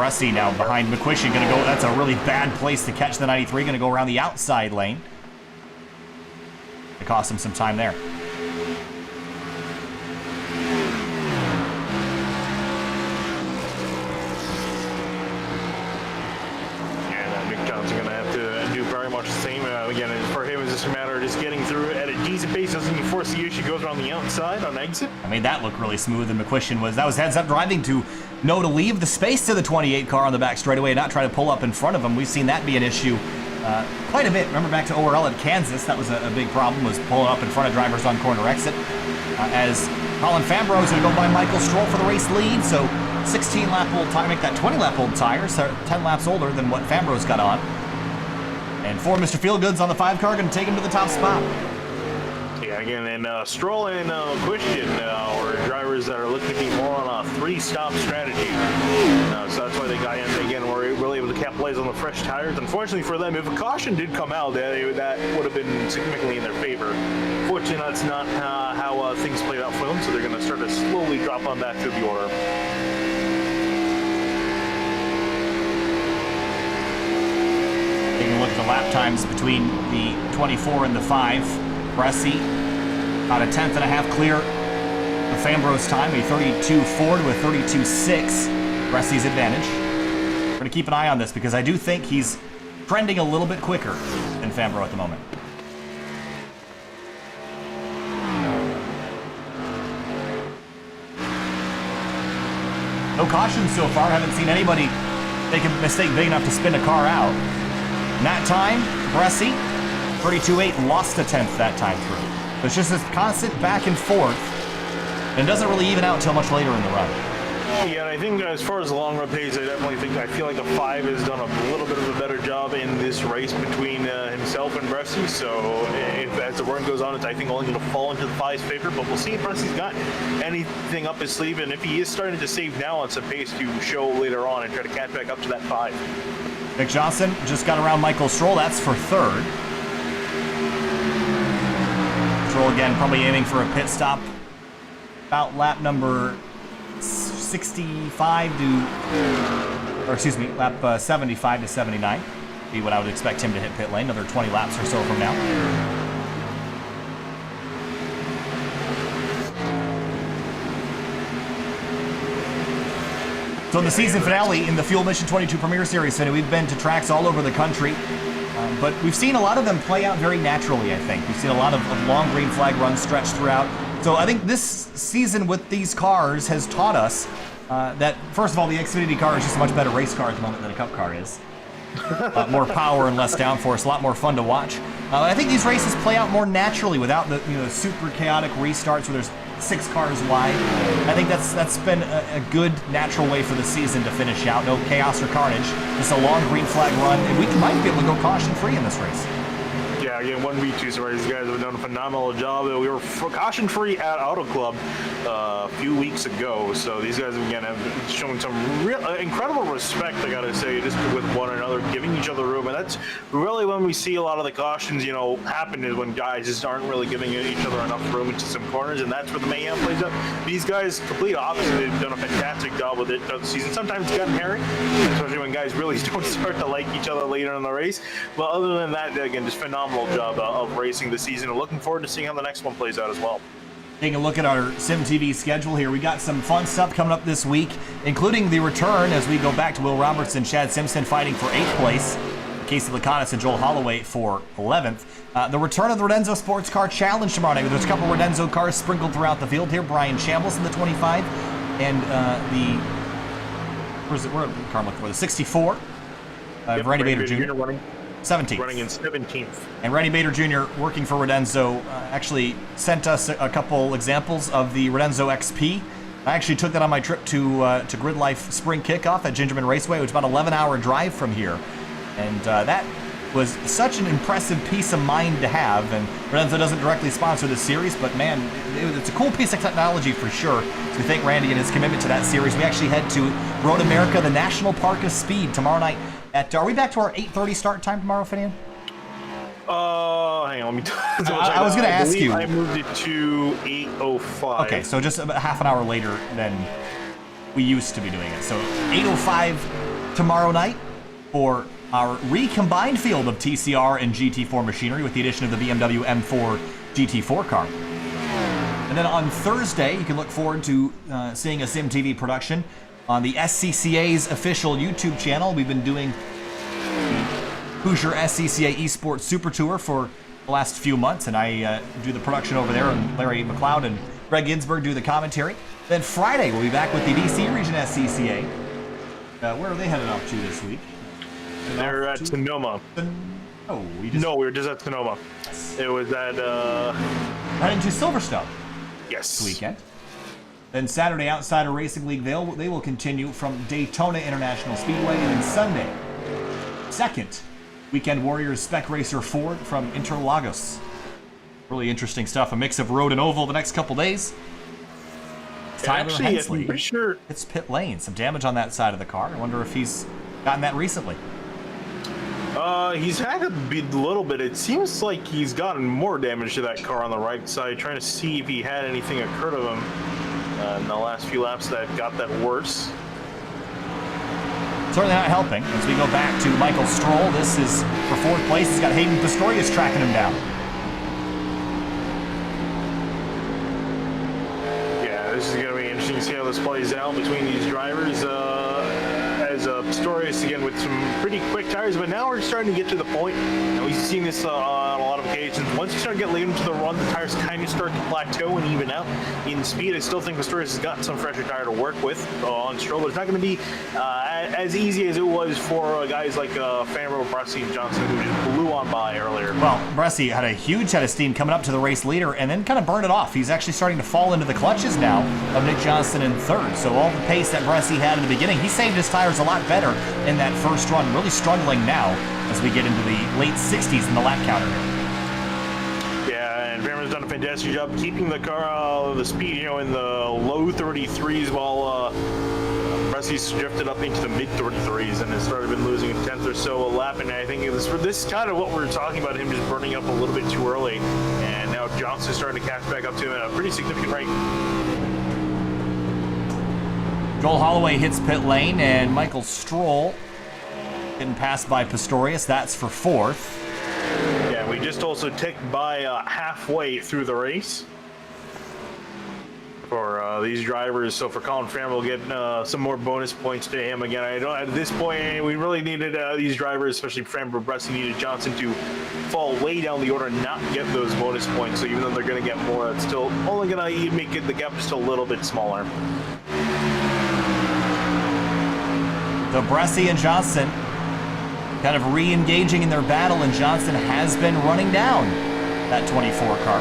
Rusty now behind McQuistion, gonna go, that's a really bad place to catch the 93, gonna go around the outside lane. It cost him some time there. Johnson going to have to do very much the same. Again, for him, it's just a matter of just getting through at a decent pace. Doesn't he force the issue, goes around the outside on exit. I made that look really smooth, and McQuistion that was heads-up driving to know to leave the space to the 28 car on the back straightaway and not try to pull up in front of him. We've seen that be an issue quite a bit. Remember back to ORL at Kansas, that was a big problem, was pulling up in front of drivers on corner exit. As Colin Fambrough is going to go by Michael Stroll for the race lead, so 16-lap-old tire, make that 20-lap-old tire, so 10 laps older than what Fambrough's got on. And for Mr. Feelgood's on the 5 car, going to take him to the top spot. Yeah, again, and Stroll and Christian are drivers that are looking to be more on a 3-stop strategy. So that's why they got in. Again, were really able to capitalize on the fresh tires. Unfortunately for them, if a caution did come out, that would have been significantly in their favor. Fortunately, that's not how things played out for them, so they're going to start to slowly drop on back through the order. Taking a look at the lap times between the 24 and the 5. Bresci about a 10th and a half clear of Fambrough's time, a 32.4 to a 32.6. Bresci's advantage. We're going to keep an eye on this because I do think he's trending a little bit quicker than Fambrough at the moment. No cautions so far. Haven't seen anybody make a mistake big enough to spin a car out. And that time, Bresci, 32.8, lost a 10th that time through. So it's just this constant back and forth, and it doesn't really even out until much later in the run. Yeah, and I think as far as the long run pace, I feel like a 5 has done a little bit of a better job in this race between himself and Bresci. So if as the run goes on, it's I think only going to fall into the 5's favor. But we'll see if Bresci's got anything up his sleeve, and if he is starting to save now on some pace to show later on and try to catch back up to that 5. Nick Johnson just got around Michael Stroll. That's for 3rd. Stroll again probably aiming for a pit stop about lap number 65 to, or excuse me, lap 75 to 79. Be what I would expect him to hit pit lane, another 20 laps or so from now. So in the season finale in the Fuel Mission 22 Premier Series, we've been to tracks all over the country, but we've seen a lot of them play out very naturally, I think. We've seen a lot of long green flag runs stretched throughout. So I think this season with these cars has taught us that, first of all, the Xfinity car is just a much better race car at the moment than a Cup car is. More power and less downforce, a lot more fun to watch. I think these races play out more naturally without the super chaotic restarts where there's 6 cars wide. I think that's been a good natural way for the season to finish out. No chaos or carnage. Just a long green flag run, and we might be able to go caution-free in this race. Yeah, again, 1v2, so these guys have done a phenomenal job. We were caution-free at Auto Club a few weeks ago, so these guys, again, have shown some real incredible respect, I gotta say, just with one another, giving each other room, and that's really when we see a lot of the cautions, happen is when guys just aren't really giving each other enough room into some corners, and that's where the mayhem plays out. These guys, complete opposite, they've done a fantastic job with it throughout the season. Sometimes it's gotten hairy, especially when guys really don't start to like each other later in the race, but other than that, again, just phenomenal job of racing this season, and looking forward to seeing how the next one plays out as well. Taking a look at our SimTV schedule here, we got some fun stuff coming up this week, including the return as we go back to Will Roberts and Chad Simpson fighting for 8th place, Casey Laconis and Joel Holloway for 11th. The return of the Redenzo Sports Car Challenge tomorrow night. There's a couple Redenzo cars sprinkled throughout the field here. Brian Chambliss in the 25, and the 64. Randy Bader Jr. running 17th. Running in 17th. And Randy Bader Jr., working for Redenzo, actually sent us a couple examples of the Redenzo XP. I actually took that on my trip to Grid Life Spring Kickoff at Gingerman Raceway, which is about an 11-hour drive from here. And that was such an impressive piece of mind to have. And Redenzo doesn't directly sponsor this series, but man, it's a cool piece of technology for sure. So we thank Randy and his commitment to that series. We actually head to Road America, the National Park of Speed, tomorrow night. Are we back to our 8:30 start time tomorrow, Finian? Hang on, let me I was going to ask you. I moved it to 8:05. Okay, so just about half an hour later than we used to be doing it. So 8:05 tomorrow night for our recombined field of TCR and GT4 machinery with the addition of the BMW M4 GT4 car. And then on Thursday, you can look forward to seeing a SimTV production on the SCCA's official YouTube channel. We've been doing the Hoosier SCCA Esports Super Tour for the last few months, and I do the production over there, and Larry McLeod and Greg Ginsberg do the commentary. Then Friday, we'll be back with the DC Region SCCA. Where are they headed off to this week? They're at Sonoma. No, we were just at Sonoma. Yes. It was at Heading to Silverstone yes this weekend. Then Saturday, Outsider Racing League, they will continue from Daytona International Speedway, and then Sunday, second Weekend Warriors Spec Racer Ford from Interlagos. Really interesting stuff. A mix of road and oval the next couple days. Tyler Hensley, I'm pretty sure it's pit lane. Some damage on that side of the car. I wonder if he's gotten that recently. he's had a little bit. It seems like he's gotten more damage to that car on the right side. Trying to see if he had anything occur to him in the last few laps that got that worse. Certainly not helping. As we go back to Michael Stroll, this is for fourth place. He's got Hayden Pistorius tracking him down. Yeah, this is going to be interesting to see how this plays out between these drivers. As Pistorius again with some pretty quick tires, but now we're starting to get to the point, and we've seen this on a lot of occasions. Once you start getting late into the run, the tires kind of start to plateau and even out in speed. I still think Pistorius has got some fresher tire to work with on Stroll, but it's not going to be as easy as it was for guys like Fanro, Bressy, and Johnson, who just blew on by earlier. Well, Bressy had a huge head of steam coming up to the race leader and then kind of burned it off. He's actually starting to fall into the clutches now of Nick Johnson in third. So all the pace that Bressy had in the beginning, he saved his tires a lot better in that first run. Really struggling now as we get into the late 60s in the lap counter here. Yeah, and Fanro's done a fantastic job keeping the car, the speed, in the low 33s while Bressy's drifted up into the mid 33s and has started been losing a tenth or so a lap. And I think this is kind of what we're talking about, him just burning up a little bit too early. And now Johnson's starting to catch back up to him at a pretty significant rate. Joel Holloway hits pit lane, and Michael Stroll getting passed by Pistorius. That's for fourth. Yeah, we just also ticked by halfway through the race for these drivers. So for Colin Fanro, we'll get some more bonus points to him. Again, at this point, we really needed these drivers, especially Fanro, Bressy, needed Johnson to fall way down the order and not get those bonus points. So even though they're going to get more, it's still only going to make the gap just a little bit smaller. So Bressy and Johnson kind of re-engaging in their battle, and Johnson has been running down that 24 car.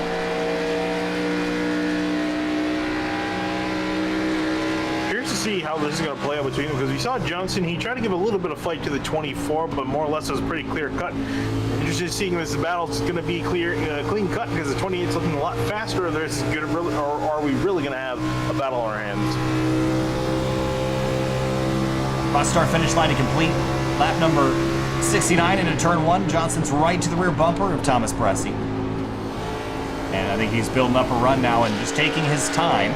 Curious to see how this is going to play out between them, because we saw Johnson, he tried to give a little bit of fight to the 24, but more or less it was pretty clear cut. Interested in seeing this battle is going to be clean cut, because the 28 is looking a lot faster. Or are we really going to have a battle on our hands? Cross start finish line to complete. Lap number 69 into turn one. Johnson's right to the rear bumper of Thomas Bressy. And I think he's building up a run now and just taking his time.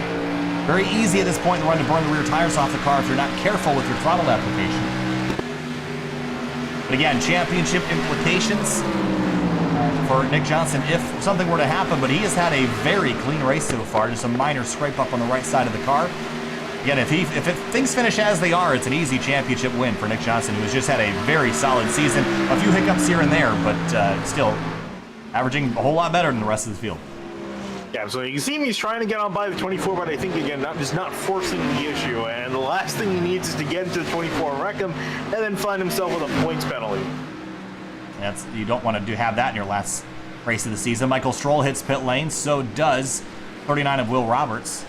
Very easy at this point in the run to burn the rear tires off the car if you're not careful with your throttle application. But again, championship implications for Nick Johnson if something were to happen, but he has had a very clean race so far. Just a minor scrape up on the right side of the car. Again, if things finish as they are, it's an easy championship win for Nick Johnson, who has just had a very solid season. A few hiccups here and there, but still averaging a whole lot better than the rest of the field. Yeah, so you can see him, he's trying to get on by the 24, but I think, again, not forcing the issue. And the last thing he needs is to get into the 24 and wreck him, and then find himself with a points penalty. You don't want to have that in your last race of the season. Michael Stroll hits pit lane, so does 39 of Will Roberts.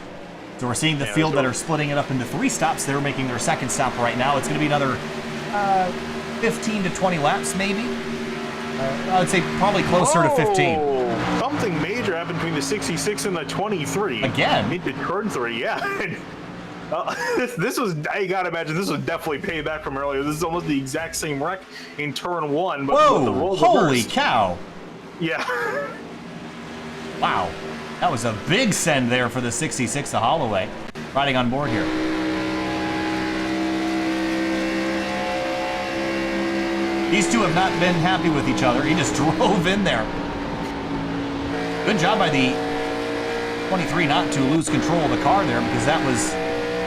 So we're seeing the field that are splitting it up into 3 stops. They're making their second stop right now. It's going to be another 15 to 20 laps, maybe. I would say probably closer to 15. Something major happened between the 66 and the 23. Again? Into turn 3, yeah. This was, I gotta imagine, this was definitely payback from earlier. This is almost the exact same wreck in turn 1. But whoa, the roll holy reversed. cow. Yeah. Wow. That was a big send there for the 66 of Holloway. Riding on board here. These two have not been happy with each other. He just drove in there. Good job by the 23 not to lose control of the car there, because that was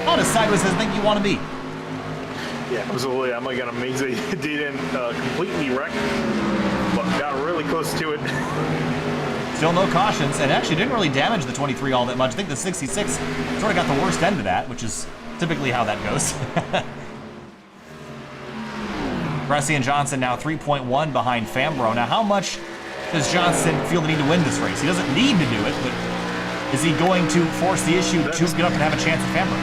not as sideways as I think you want to be. Yeah, absolutely. I'm like amazed they didn't completely wreck, but got really close to it. Still no cautions, and actually didn't really damage the 23 all that much. I think the 66 sort of got the worst end of that, which is typically how that goes. Bressi and Johnson now 3.1 behind Fambro. Now, how much does Johnson feel the need to win this race? He doesn't need to do it, but is he going to force the issue to get up and have a chance with Fambro?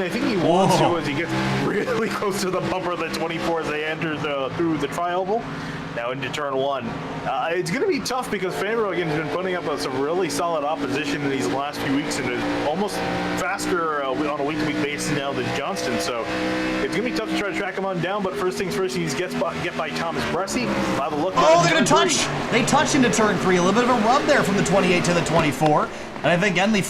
I think he wants to as he gets really close to the bumper of the 24 as they enter through the tri-oval. Now into turn one. It's going to be tough because Fambro again has been putting up some really solid opposition in these last few weeks and is almost faster on a week-to-week basis now than Johnston. So it's going to be tough to try to track him on down. But first things first, he needs to get by Thomas Bressi. By the look. Oh, they're going to touch. They touch into turn three. A little bit of a rub there from the 28 to the 24. And I think any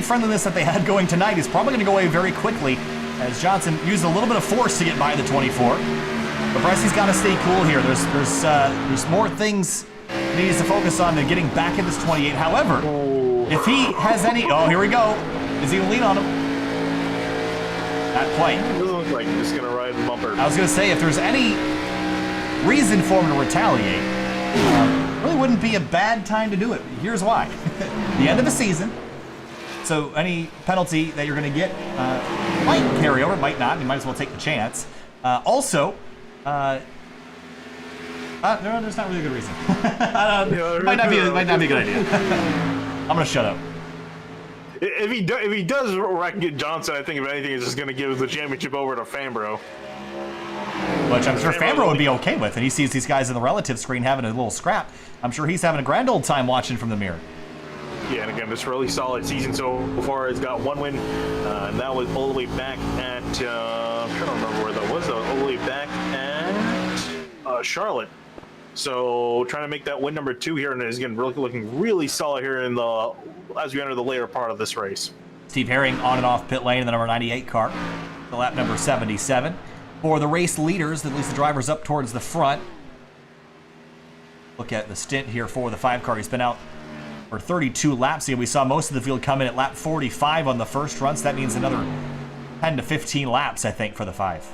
friendliness that they had going tonight is probably going to go away very quickly as Johnson used a little bit of force to get by the 24. But Bresci's got to stay cool here. There's more things he needs to focus on than getting back in this 28. However, if he has any... Oh, here we go. Is he going to lean on him? Not quite. It doesn't look like he's just going to ride the bumper. I was going to say, if there's any reason for him to retaliate, really wouldn't be a bad time to do it. Here's why. The end of the season. So any penalty that you're going to get might carry over, might not. You might as well take the chance. Also... no, there's not really a good reason. Might not be a good idea. I'm gonna shut up. If he does wreck Johnson, I think if anything, it's just gonna give the championship over to Fambro. Which I'm sure Fambro would be okay with, and he sees these guys in the relative screen having a little scrap. I'm sure he's having a grand old time watching from the mirror. Yeah, and again, this really solid season so far. Has got one win, and that was all the way back at, I'm trying to remember where that was, all the way back at Charlotte. So trying to make that win number 2 here, and is again looking really solid here in as we enter the later part of this race. Steve Herring on and off pit lane in the number 98 car, the lap number 77. For the race leaders, at least the drivers up towards the front. Look at the stint here for the 5 car. He's been out for 32 laps here. We saw most of the field come in at lap 45 on the first run, so that means another 10 to 15 laps, I think, for the 5.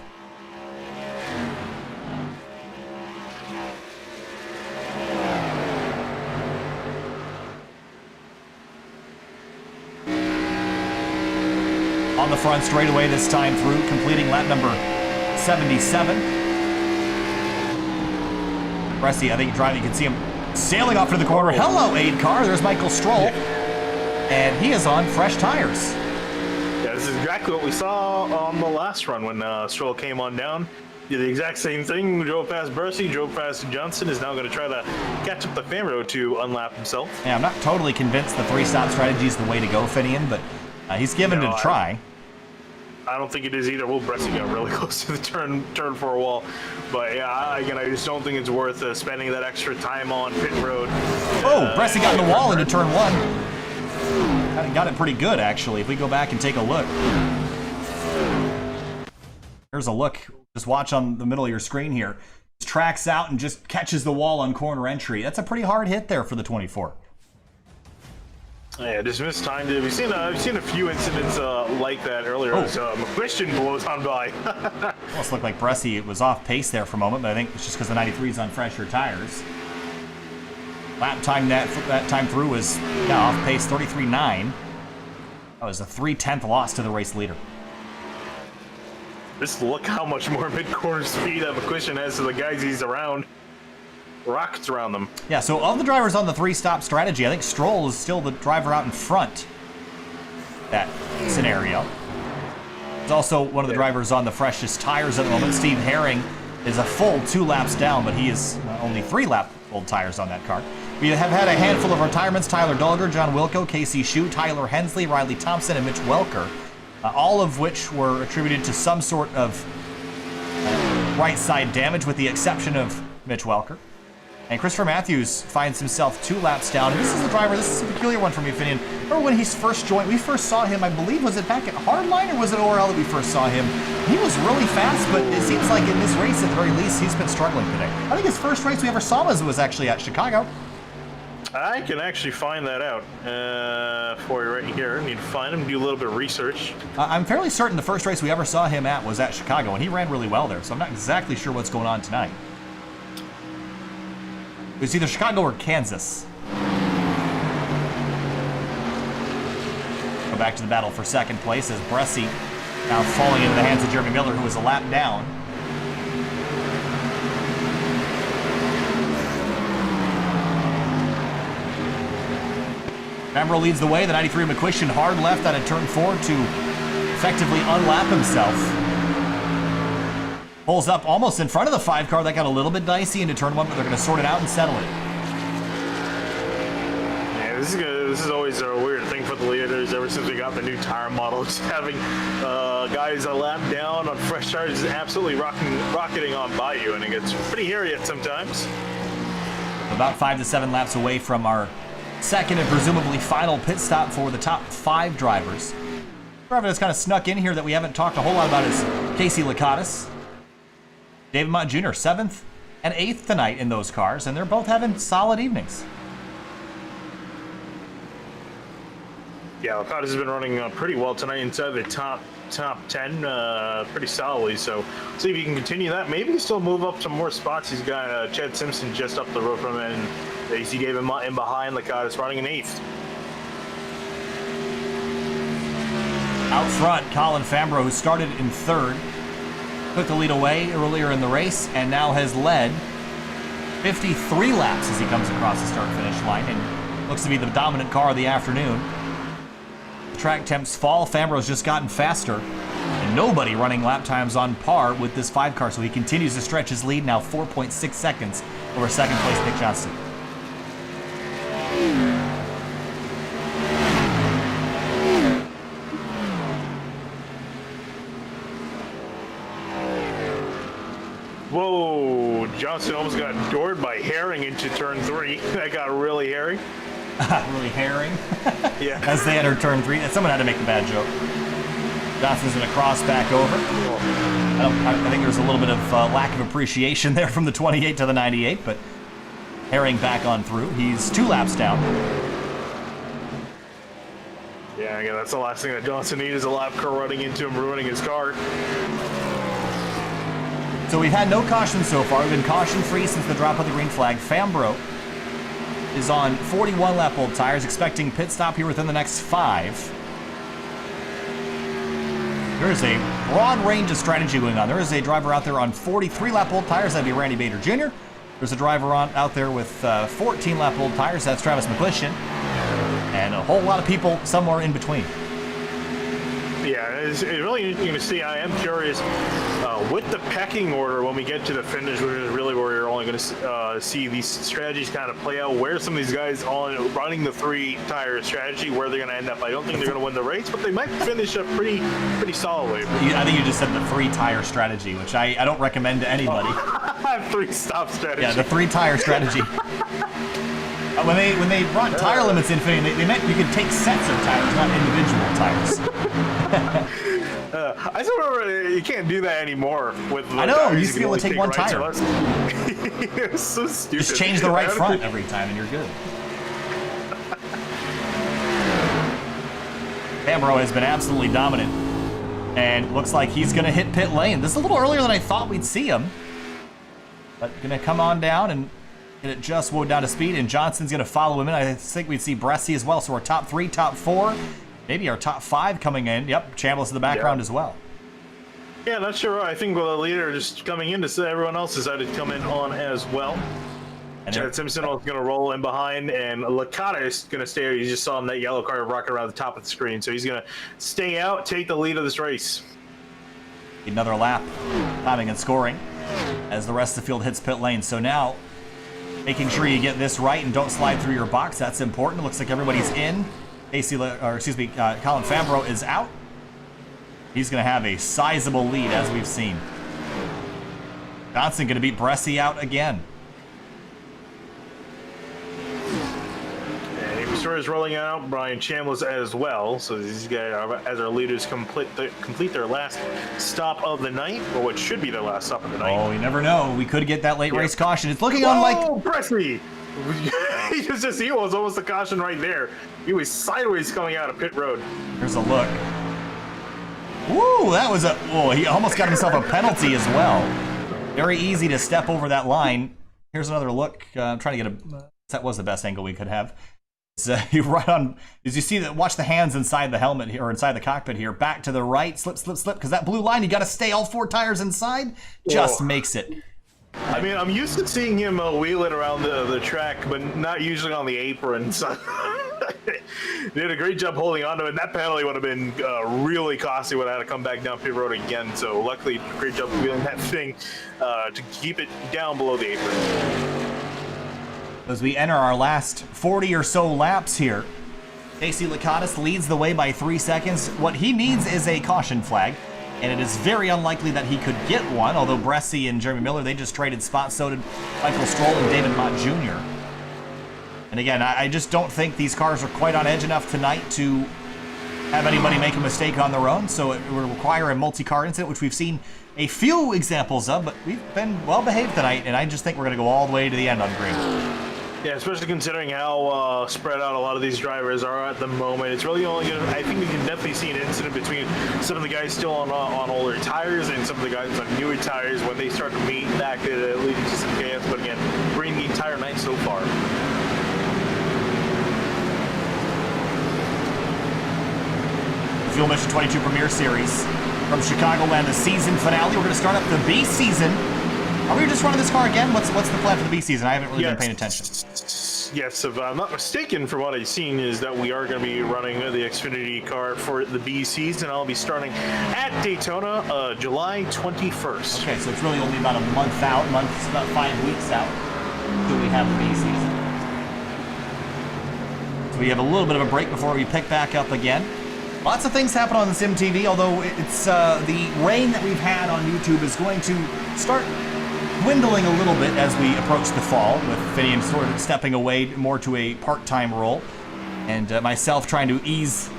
On the front straightaway this time through, completing lap number 77. Bressi, I think driving, you can see him sailing off to the corner. Hello, 8 car. There's Michael Stroll. And he is on fresh tires. Yeah, this is exactly what we saw on the last run when Stroll came on down. Did the exact same thing. Drove past Bressi, drove past Johnson. Is now going to try to catch up the Fambro to unlap himself. Yeah, I'm not totally convinced the 3-stop strategy is the way to go, Finian, but he's given it a try. I don't think it is either. Well, Bressi got really close to the turn for a wall. But yeah, again, I just don't think it's worth spending that extra time on pit road. Bressi got in the wall into turn 1. Got it pretty good, actually, if we go back and take a look. Here's a look. Just watch on the middle of your screen here. Just tracks out and just catches the wall on corner entry. That's a pretty hard hit there for the 24. Yeah, just mistimed it. I've seen a few incidents like that earlier. As McChristian blows on by. Almost looked like Bressi was off pace there for a moment, but I think it's just because the 93 is on fresher tires. Lap time that time through was off pace 33.9. That was a 3/10 loss to the race leader. Just look how much more mid-corner speed that McChristian has to the guys he's around. Rockets around them. Yeah, so of the drivers on the 3-stop strategy, I think Stroll is still the driver out in front. That scenario. He's also one of the drivers on the freshest tires at the moment. Steve Herring is a full 2 laps down, but he is only 3 lap old tires on that car. We have had a handful of retirements: Tyler Dulger, John Wilco, Casey Shue, Tyler Hensley, Riley Thompson, and Mitch Welker. All of which were attributed to some sort of right side damage, with the exception of Mitch Welker. And Christopher Matthews finds himself 2 laps down. And this is the driver, this is a peculiar one for me, Finian. Remember when he's first joined, we first saw him, I believe, was it back at Hardline or was it ORL that we first saw him? He was really fast, but it seems like in this race, at the very least, he's been struggling today. I think his first race we ever saw was actually at Chicago. I can actually find that out for you right here. I need to find him, do a little bit of research. I'm fairly certain the first race we ever saw him at was at Chicago, and he ran really well there, so I'm not exactly sure what's going on tonight. It was either Chicago or Kansas. Go back to the battle for second place as Bresci now falling into the hands of Jeremy Miller, who was a lap down. Fambro leads the way. The 93 McQuistion hard left out of turn 4 to effectively unlap himself. Pulls up almost in front of the 5 car. That got a little bit dicey into turn 1, but they're going to sort it out and settle it. Yeah, this is always a weird thing for the leaders ever since we got the new tire model. Just having guys a lap down on fresh tires is absolutely rocketing on by you, and it gets pretty hairy at sometimes. About 5 to 7 laps away from our second and presumably final pit stop for the top 5 drivers. The driver that's kind of snuck in here that we haven't talked a whole lot about is Casey Lakatos. David Mott Jr., 7th and 8th tonight in those cars, and they're both having solid evenings. Yeah, Lakatos has been running pretty well tonight inside the top 10 pretty solidly, so see if he can continue that. Maybe still move up some more spots. He's got Chad Simpson just up the road from him, and AC gave him in behind. Lakatos running in 8th. Out front, Colin Fambro, who started in 3rd, took the lead away earlier in the race and now has led 53 laps as he comes across the start-finish line and looks to be the dominant car of the afternoon. The track temps fall. Fambro's just gotten faster, and nobody running lap times on par with this 5 car, so he continues to stretch his lead, now 4.6 seconds over second place Nick Johnson. Whoa, Johnson almost got doored by Herring into turn 3. That got really hairy. Really herring. Yeah. As they enter turn 3. Someone had to make a bad joke. Johnson's going to cross back over. I think there's a little bit of lack of appreciation there from the 28 to the 98, but Herring back on through. He's 2 laps down. Yeah, again, that's the last thing that Johnson needs is a lap car running into him, ruining his car. So we've had no caution so far. We've been caution-free since the drop of the green flag. Fambro is on 41 lap old tires, expecting pit stop here within the next 5. There is a broad range of strategy going on. There is a driver out there on 43 lap old tires. That'd be Randy Bader Jr. There's a driver out there with 14 lap old tires. That's Travis McQuistion. And a whole lot of people somewhere in between. Yeah, it's really interesting to see. I am curious with the pecking order when we get to the finish, which is really where you're only going to see these strategies kind of play out. Where some of these guys on running the 3-tire strategy, where they're going to end up. I don't think they're going to win the race, but they might finish up pretty solidly. I think you just said the 3-tire strategy, which I don't recommend to anybody. 3-stop strategy. Yeah, the 3-tire strategy. When they brought tire limits in, they meant you could take sets of tires, not individual tires. I still remember you can't do that anymore with the I know, tires. you used to be able to take one right tire. It's so stupid. Just change the right front every time and you're good. Fambro has been absolutely dominant and looks like he's going to hit pit lane. This is a little earlier than I thought we'd see him, but going to come on down and get it just slowed down to speed, and Johnson's going to follow him in. I think we'd see Bresci as well, so our top 3, top 4, maybe our top 5 coming in. Yep, Chambliss in the background as well. Yeah, not sure. I think the leader just coming in to say everyone else decided to come in on as well. And Chad Simpson is going to roll in behind, and Lakatos is going to stay. You just saw him, that yellow car rocking around the top of the screen, so he's going to stay out, take the lead of this race. Another lap, timing and scoring, as the rest of the field hits pit lane. So now, making sure you get this right and don't slide through your box. That's important. It looks like everybody's in. Colin Fambro is out. He's going to have a sizable lead, as we've seen. Johnson going to beat Bresci out again. Pistorius rolling out, Brian Chambliss as well. So these guys, as our leaders, complete their last stop of the night, or what should be their last stop of the night. Oh, you never know. We could get that late race caution. It's looking on like... Oh, Presley! He was almost the caution right there. He was sideways coming out of pit road. Here's a look. Woo, that was a... Whoa, he almost got himself a penalty as well. Very easy to step over that line. Here's another look. I'm trying to get a... That was the best angle we could have. So right on... As you see, that, watch the hands inside the helmet here, or inside the cockpit here. Back to the right. Slip, slip, slip. Because that blue line, you got to stay all 4 tires inside. Just makes it. I mean, I'm used to seeing him wheeling around the track, but not usually on the apron. So he did a great job holding on to it. That penalty would have been really costly when I had to come back down pit road again. So luckily, great job wheeling that thing to keep it down below the apron. As we enter our last 40 or so laps here, Casey Lakatos leads the way by 3 seconds. What he needs is a caution flag. And it is very unlikely that he could get one, although Bresci and Jeremy Miller, they just traded spots. So did Michael Stroll and David Mott Jr. And again, I just don't think these cars are quite on edge enough tonight to have anybody make a mistake on their own. So it would require a multi-car incident, which we've seen a few examples of, but we've been well behaved tonight. And I just think we're going to go all the way to the end on green. Yeah, especially considering how spread out a lot of these drivers are at the moment. It's really only going to, I think we can definitely see an incident between some of the guys still on older tires and some of the guys on newer tires when they start to meet back, leading to some chaos. But again, green the entire night so far. Fuel Mission 22 Premier Series from Chicagoland, the season finale. We're going to start up the B season. Are we just running this car again? What's the plan for the B season? I haven't really been paying attention. Yes, if I'm not mistaken, from what I've seen, is that we are going to be running the Xfinity car for the B season. I'll be starting at Daytona, July 21st. Okay, so it's really only about a month out. It's about 5 weeks out until we have the B season. So we have a little bit of a break before we pick back up again. Lots of things happen on the Sim TV, although it's the rain that we've had on YouTube is going to start dwindling a little bit as we approach the fall, with Finian sort of stepping away more to a part-time role, and myself trying to ease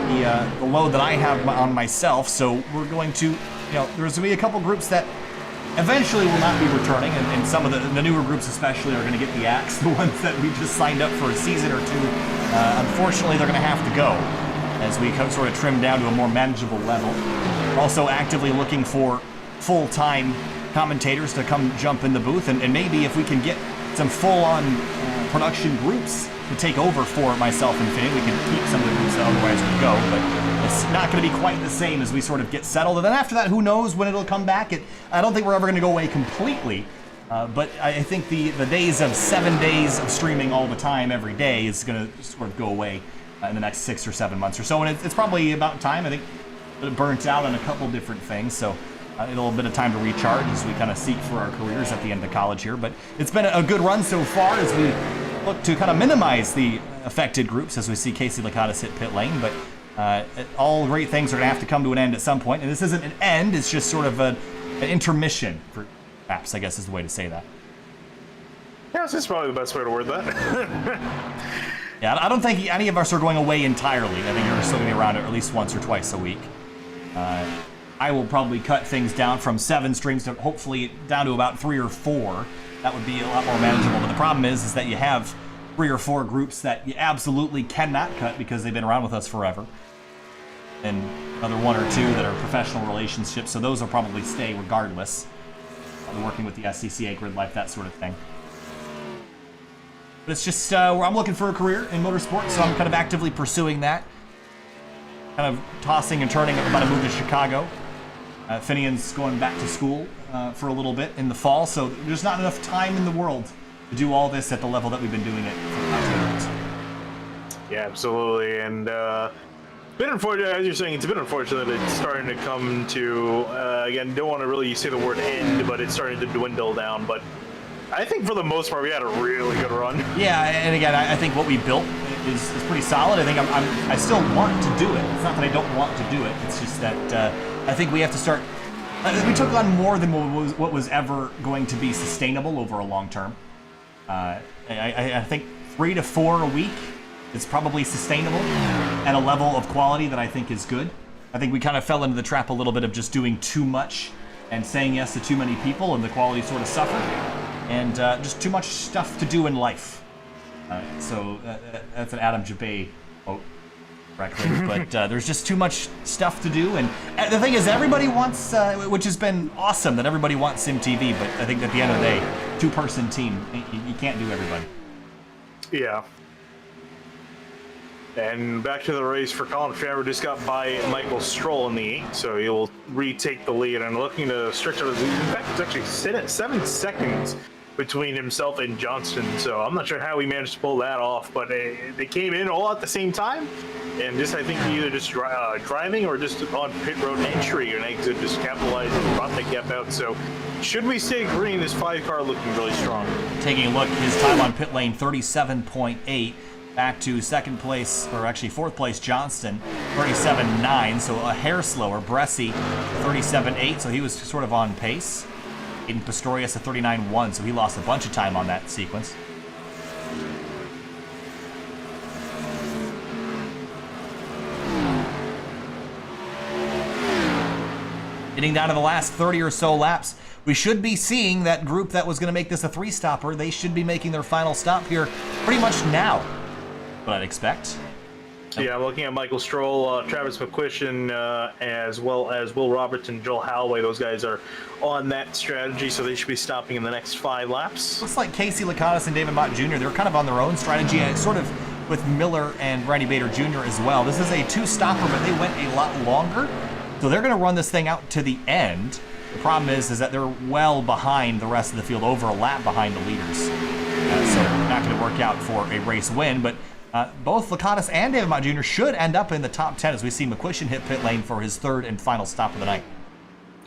the load that I have on myself. So we're going to, there's going to be a couple groups that eventually will not be returning, and some of the newer groups especially are going to get the axe, the ones that we just signed up for a season or two. Unfortunately, they're going to have to go as we sort of trim down to a more manageable level. We're also actively looking for full-time commentators to come jump in the booth, and maybe if we can get some full-on production groups to take over for myself and Finn, we can keep some of the groups that otherwise would go, but it's not going to be quite the same as we sort of get settled. And then after that, who knows when it'll come back. I don't think we're ever going to go away completely, but I think the days of 7 days of streaming all the time every day is going to sort of go away in the next 6 or 7 months or so, and it's probably about time. I think it burnt out on a couple different things, so a little bit of time to recharge as we kind of seek for our careers at the end of college here. But it's been a good run so far as we look to kind of minimize the affected groups as we see Casey Lakatos hit pit lane. But all great things are going to have to come to an end at some point. And this isn't an end, it's just sort of an intermission, perhaps, I guess is the way to say that. Yes, that's probably the best way to word that. Yeah, I don't think any of us are going away entirely. I think you're still going to be around at least once or twice a week. I will probably cut things down from 7 streams to hopefully down to about 3 or 4. That would be a lot more manageable. But the problem is that you have 3 or 4 groups that you absolutely cannot cut because they've been around with us forever. And another 1 or 2 that are professional relationships. So those will probably stay regardless. Working with the SCCA, Grid Life, that sort of thing. But it's just, I'm looking for a career in motorsport, so I'm kind of actively pursuing that. Kind of tossing and turning about a move to Chicago. Finian's going back to school for a little bit in the fall, so there's not enough time in the world to do all this at the level that we've been doing it for the past 2 years. Yeah, absolutely. And been unfortunate, as you're saying, it's been unfortunate that it's starting to come to, again, don't want to really say the word end, but it's starting to dwindle down. But I think for the most part, we had a really good run. Yeah, and again, I think what we built is pretty solid. I think I still want to do it. It's not that I don't want to do it. It's just that I think we have to start. We took on more than what was ever going to be sustainable over a long term. I think 3 to 4 a week it's probably sustainable at a level of quality that I think is good. I think we kind of fell into the trap a little bit of just doing too much and saying yes to too many people, and the quality sort of suffered. And just too much stuff to do in life. So that's an Adam Jabay quote, correctly. But there's just too much stuff to do. And the thing is, everybody wants, which has been awesome, that everybody wants SimTV. But I think at the end of the day, two-person team, you can't do everybody. Yeah. And back to the race for Colin Farrell, just got by Michael Stroll in the 8, so he'll retake the lead and looking to stretch out his lead. In fact, it's actually 7 seconds between himself and Johnston, so I'm not sure how he managed to pull that off, but they came in all at the same time, and just I think either just driving or just on pit road entry and exit, just capitalized and brought the gap out. So should we stay green, this 5 car looking really strong. Taking a look, his time on pit lane, 37.8. Back to second place, or actually fourth place, Johnston, 37.9, so a hair slower. Bressy, 37.8, so he was sort of on pace. Hayden Pistorius, a 39.1, so he lost a bunch of time on that sequence. Getting down to the last 30 or so laps, we should be seeing that group that was going to make this a 3-stopper. They should be making their final stop here pretty much now. What I'd expect. Yeah, I'm looking at Michael Stroll, Travis McQuistion, as well as Will Roberts and Joel Holloway. Those guys are on that strategy, so they should be stopping in the next 5 laps. Looks like Casey Lakatos and David Mott Jr., they're kind of on their own strategy, and sort of with Miller and Randy Bader Jr. as well. This is a 2-stopper, but they went a lot longer, so they're going to run this thing out to the end. The problem is that they're well behind the rest of the field, over a lap behind the leaders. So not going to work out for a race win, but both Lakatos and David Mott Jr. should end up in the top 10 as we see McQuistion hit pit lane for his 3rd and final stop of the night.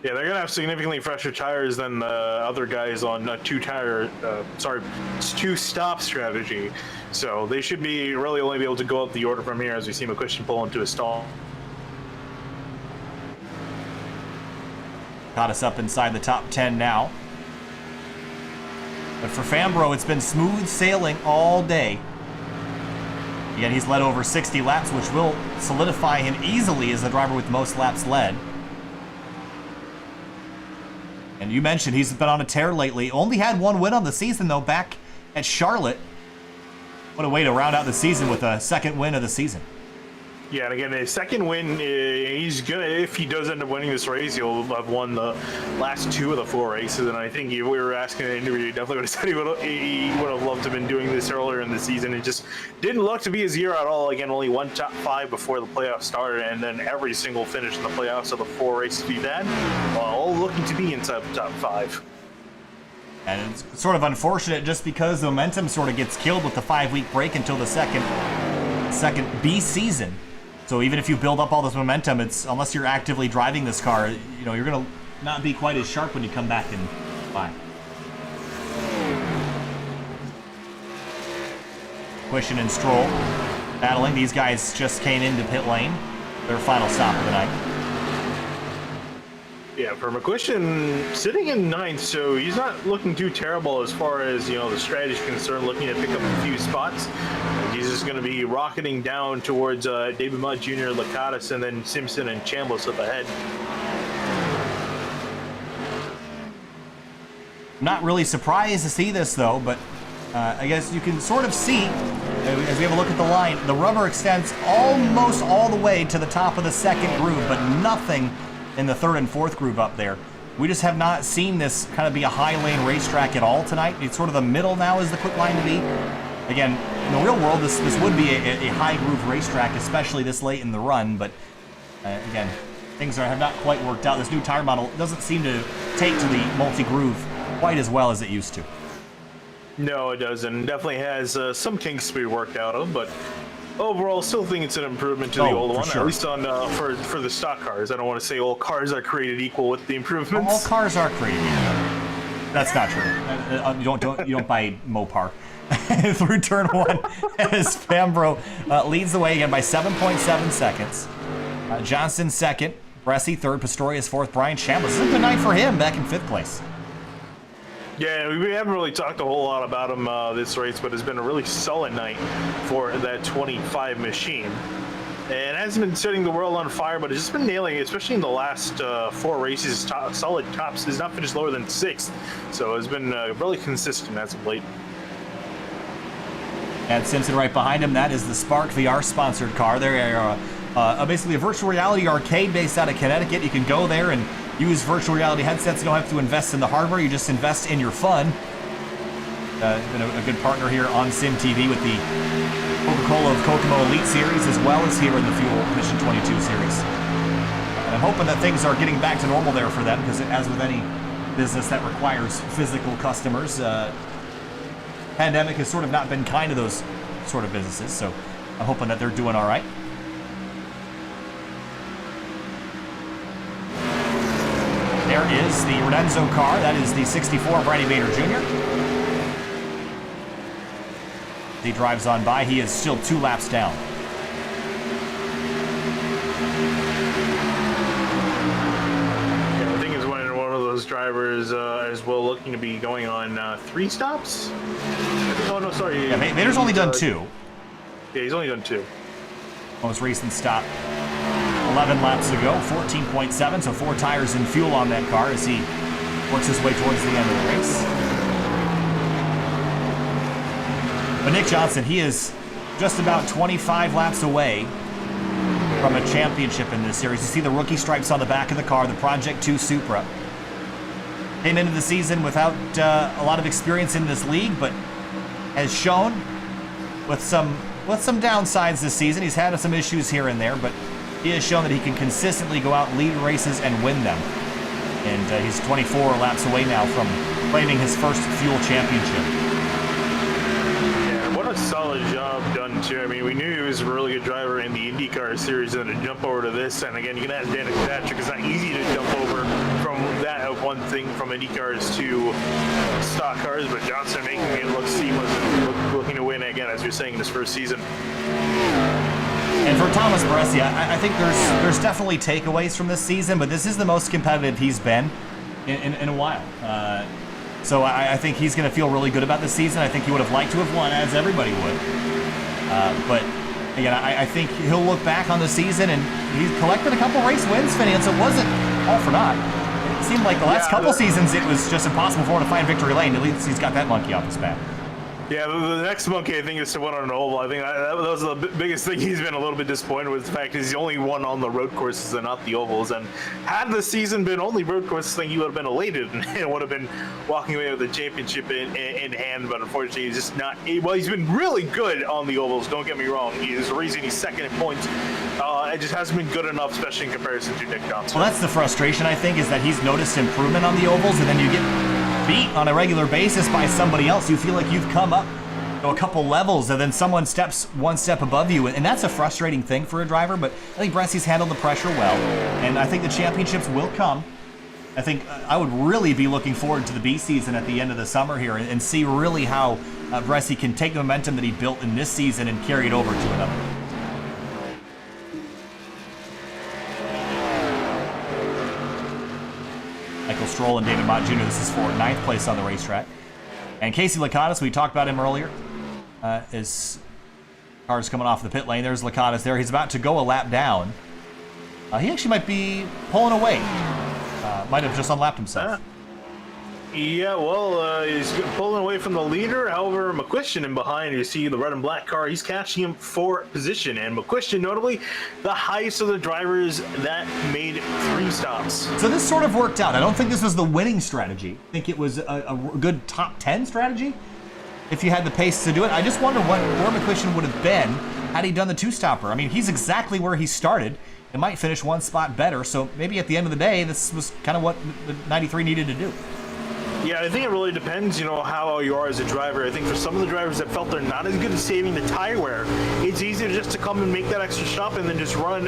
Yeah, they're going to have significantly fresher tires than the other guys on a 2-stop strategy. So they should be really only be able to go up the order from here as we see McQuistion pull into a stall. Got us up inside the top 10 now. But for Fambro, it's been smooth sailing all day. Again, he's led over 60 laps, which will solidify him easily as the driver with most laps led. And you mentioned he's been on a tear lately. Only had 1 win on the season, though, back at Charlotte. What a way to round out the season with a 2nd win of the season. Yeah, and again, his 2nd win, he's gonna, if he does end up winning this race, he'll have won the last 2 of the 4 races. And I think if we were asking in an interview, he definitely would have said he would have loved to have been doing this earlier in the season. It just didn't look to be his year at all. Again, only 1 top 5 before the playoffs started, and then every single finish in the playoffs of the 4 races we've had, all looking to be inside the top 5. And it's sort of unfortunate just because the momentum sort of gets killed with the 5-week break until the second B season. So even if you build up all this momentum, it's unless you're actively driving this car, you know, you're going to not be quite as sharp when you come back and buy. McQuistion and Stroll battling. These guys just came into pit lane. Their final stop of the night. Yeah, for McQuistion, sitting in 9th, so he's not looking too terrible as far as, you know, the strategy is concerned, looking to pick up a few spots. He's just going to be rocketing down towards David Mudd Jr., Lakatos, and then Simpson and Chambliss up ahead. Not really surprised to see this, though, but I guess you can sort of see, as we have a look at the line, the rubber extends almost all the way to the top of the 2nd groove, but nothing in the 3rd and 4th groove up there. We just have not seen this kind of be a high lane racetrack at all tonight. It's sort of the middle now is the quick line to be. Again, in the real world, this would be a high groove racetrack, especially this late in the run, but again, things have not quite worked out. This new tire model doesn't seem to take to the multi-groove quite as well as it used to. No, it doesn't. Definitely has some kinks to be worked out of, but overall, still think it's an improvement to the old one, sure. at least on for the stock cars. I don't want to say all cars are created equal with the improvements. All cars are created equal. That's not true. You don't buy Mopar. Through turn 1 as Fambro leads the way again by 7.7 seconds. Johnson 2nd, Bressy 3rd, Pistorius 4th, Brian Chambliss. This is a good night for him back in 5th place. Yeah, we haven't really talked a whole lot about him this race, but it's been a really solid night for that 25 machine. And hasn't been setting the world on fire, but it's just been nailing it, especially in the last 4 races. Solid tops. Has not finished lower than 6th, so it's been really consistent as of late. And Simpson right behind him, that is the Spark VR sponsored car. They are basically a virtual reality arcade based out of Connecticut. You can go there and use virtual reality headsets. You don't have to invest in the hardware, you just invest in your fun. Been a good partner here on Sim TV with the Coca-Cola of Kokomo Elite Series, as well as here in the Fuel Mission 22 series. And I'm hoping that things are getting back to normal there for them, because as with any business that requires physical customers, pandemic has sort of not been kind to those sort of businesses, so I'm hoping that they're doing all right. There is the Renenzo car. That is the 64 Brady Bader Jr. He drives on by. He is still 2 laps down. Yeah, I think it's one of those drivers as well looking to be going on 3 stops. Oh no, sorry. Yeah, Bader's only done 2. Yeah, he's only done 2. Most recent stop 11 laps ago, 14.7, so 4 tires and fuel on that car as he works his way towards the end of the race. But Nick Johnson, he is just about 25 laps away from a championship in this series. You see the rookie stripes on the back of the car, the Project 2 Supra. Came into the season without a lot of experience in this league, but has shown with some downsides this season. He's had some issues here and there, but he has shown that he can consistently go out, lead races, and win them. And he's 24 laps away now from claiming his first Fuel championship. Yeah, what a solid job done, too. I mean, we knew he was a really good driver in the IndyCar series, and to jump over to this, and again, you can ask Danica Patrick, it's not easy to jump over from that one thing from IndyCars to stock cars, but Johnson making it look seamless and looking to win again, as you're saying, in his first season. And for Thomas Baresi, I think there's definitely takeaways from this season, but this is the most competitive he's been in a while. So I think he's going to feel really good about this season. I think he would have liked to have won, as everybody would. But again, I think he'll look back on the season, and he's collected a couple race wins, Finney, and so it wasn't all for naught. It seemed like the last couple seasons it was just impossible for him to find victory lane. At least he's got that monkey off his back. Yeah, the next monkey, I think, is to win on an oval. I think that was the biggest thing he's been a little bit disappointed with, the fact he's the only one on the road courses and not the ovals. And had the season been only road courses, I think he would have been elated and would have been walking away with the championship in hand. But unfortunately, he's just not. Well, he's been really good on the ovals, don't get me wrong. He's the reason he's second in points. It just hasn't been good enough, especially in comparison to Nick Johnson. Well, that's the frustration, I think, is that he's noticed improvement on the ovals, and then you get beat on a regular basis by somebody else. You feel like you've come up a couple levels, and then someone steps one step above you, and that's a frustrating thing for a driver. But I think Bressy's handled the pressure well, and I think the championships will come. I think I would really be looking forward to the B season at the end of the summer here and see really how Bressy can take the momentum that he built in this season and carry it over to another. Michael Stroll and David Mott Jr., this is for 9th place on the racetrack. And Casey Lakatos, we talked about him earlier. His car's coming off the pit lane. There's Lakatos there. He's about to go a lap down. He actually might be pulling away. Might have just unlapped himself. Yeah, well, he's pulling away from the leader. However, McQuistion in behind, you see the red and black car, he's catching him for position. And McQuistion, notably, the highest of the drivers that made 3 stops. So this sort of worked out. I don't think this was the winning strategy. I think it was a good top 10 strategy if you had the pace to do it. I just wonder where McQuistion would have been had he done the 2-stopper. I mean, he's exactly where he started. It might finish 1 spot better, so maybe at the end of the day, this was kind of what the 93 needed to do. Yeah, I think it really depends, how you are as a driver. I think for some of the drivers that felt they're not as good at saving the tire wear, it's easier just to come and make that extra stop and then just run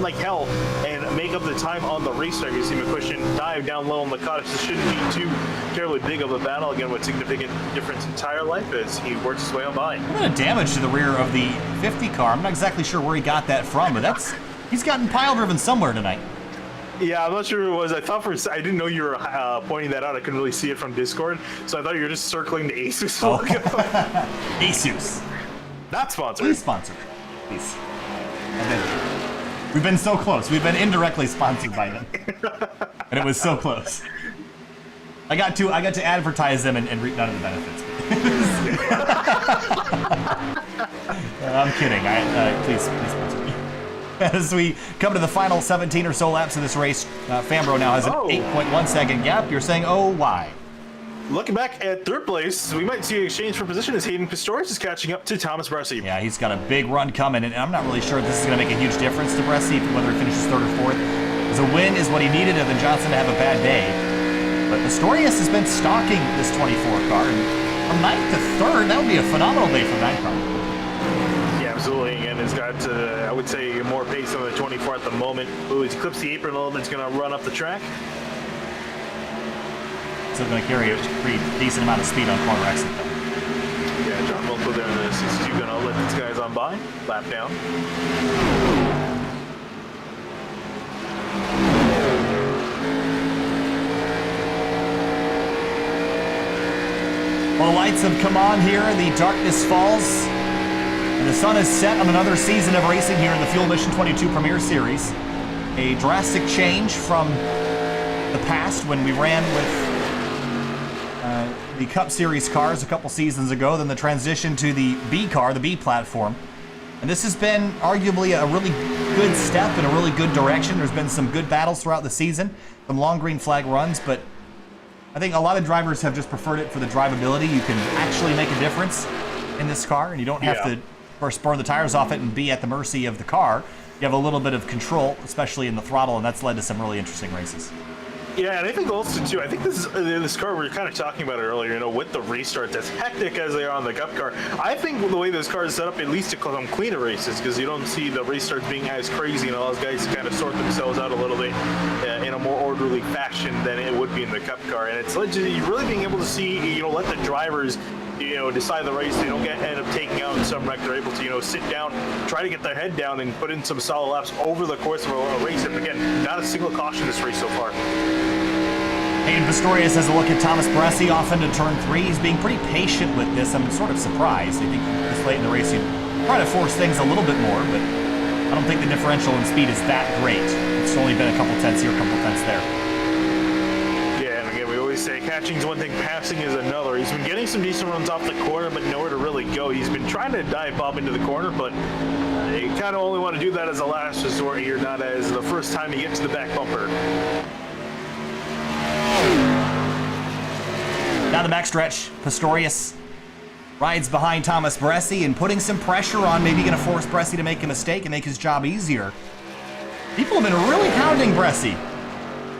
like hell and make up the time on the racetrack. You see McQuistion dive down low on the cottage. This shouldn't be too terribly big of a battle, again, with significant difference in tire life as he works his way on by. A little bit of damage to the rear of the 50 car. I'm not exactly sure where he got that from, but he's gotten pile driven somewhere tonight. Yeah, I'm not sure who it was. I thought I didn't know you were pointing that out. I couldn't really see it from Discord, so I thought you were just circling the Asus logo. Asus. Not sponsored. Please sponsor. Please. We've been so close. We've been indirectly sponsored by them. And it was so close. I got to advertise them and reap none of the benefits. I'm kidding. Please sponsor me. As we come to the final 17 or so laps of this race, Fambro now has an 8.1 second gap. You're saying, oh, why? Looking back at third place, we might see an exchange for position as Hayden Pistorius is catching up to Thomas Bressi. Yeah, he's got a big run coming, and I'm not really sure if this is going to make a huge difference to Bressi, whether he finishes third or fourth. Because a win is what he needed, and then Johnson to have a bad day. But Pistorius has been stalking this 24 car, and from ninth to third, that would be a phenomenal day for that car. Yeah, absolutely, and it's got, I would say, more pace on the 24 at the moment. Ooh, he's clipped the apron a little bit, he's going to run up the track. Still going to carry a pretty decent amount of speed on corner exit. Yeah, John Wilco there in the 62 going to let these guys on by. Lap down. Well, the lights have come on here, the darkness falls, and the sun is set on another season of racing here in the Fuel Mission 22 Premier Series. A drastic change from the past when we ran with the Cup Series cars a couple seasons ago, then the transition to the B car, the B platform. And this has been arguably a really good step in a really good direction. There's been some good battles throughout the season, some long green flag runs, but I think a lot of drivers have just preferred it for the drivability. You can actually make a difference in this car, and you don't have to first burn the tires off it and be at the mercy of the car. You have a little bit of control, especially in the throttle, and that's led to some really interesting races. Yeah, and I think also, too, I think this car, we were kind of talking about it earlier, with the restarts, as hectic as they are on the Cup car, I think the way this car is set up, at least to come cleaner races, because you don't see the restarts being as crazy, and all those guys kind of sort themselves out a little bit in a more orderly fashion than it would be in the Cup car. And it's led to you really being able to see, let the drivers decide the race. They don't end up taking out in some wreck. They're able to, sit down, try to get their head down, and put in some solid laps over the course of a race. And again, not a single caution this race so far. Hayden Pistorius has a look at Thomas Bressi off into turn 3. He's being pretty patient with this. I'm sort of surprised. I think this late in the race he'd try to force things a little bit more, but I don't think the differential in speed is that great. It's only been a couple tenths here, a couple tenths there. Yeah, and again, we always say catching's one thing, passing is another. He's been getting some decent runs off the corner, but nowhere to really go. He's been trying to dive bomb into the corner, but you kind of only want to do that as a last resort here, not as the first time you get to the back bumper. Down the backstretch, Pistorius rides behind Thomas Bressi and putting some pressure on, maybe going to force Bressi to make a mistake and make his job easier. People have been really hounding Bressi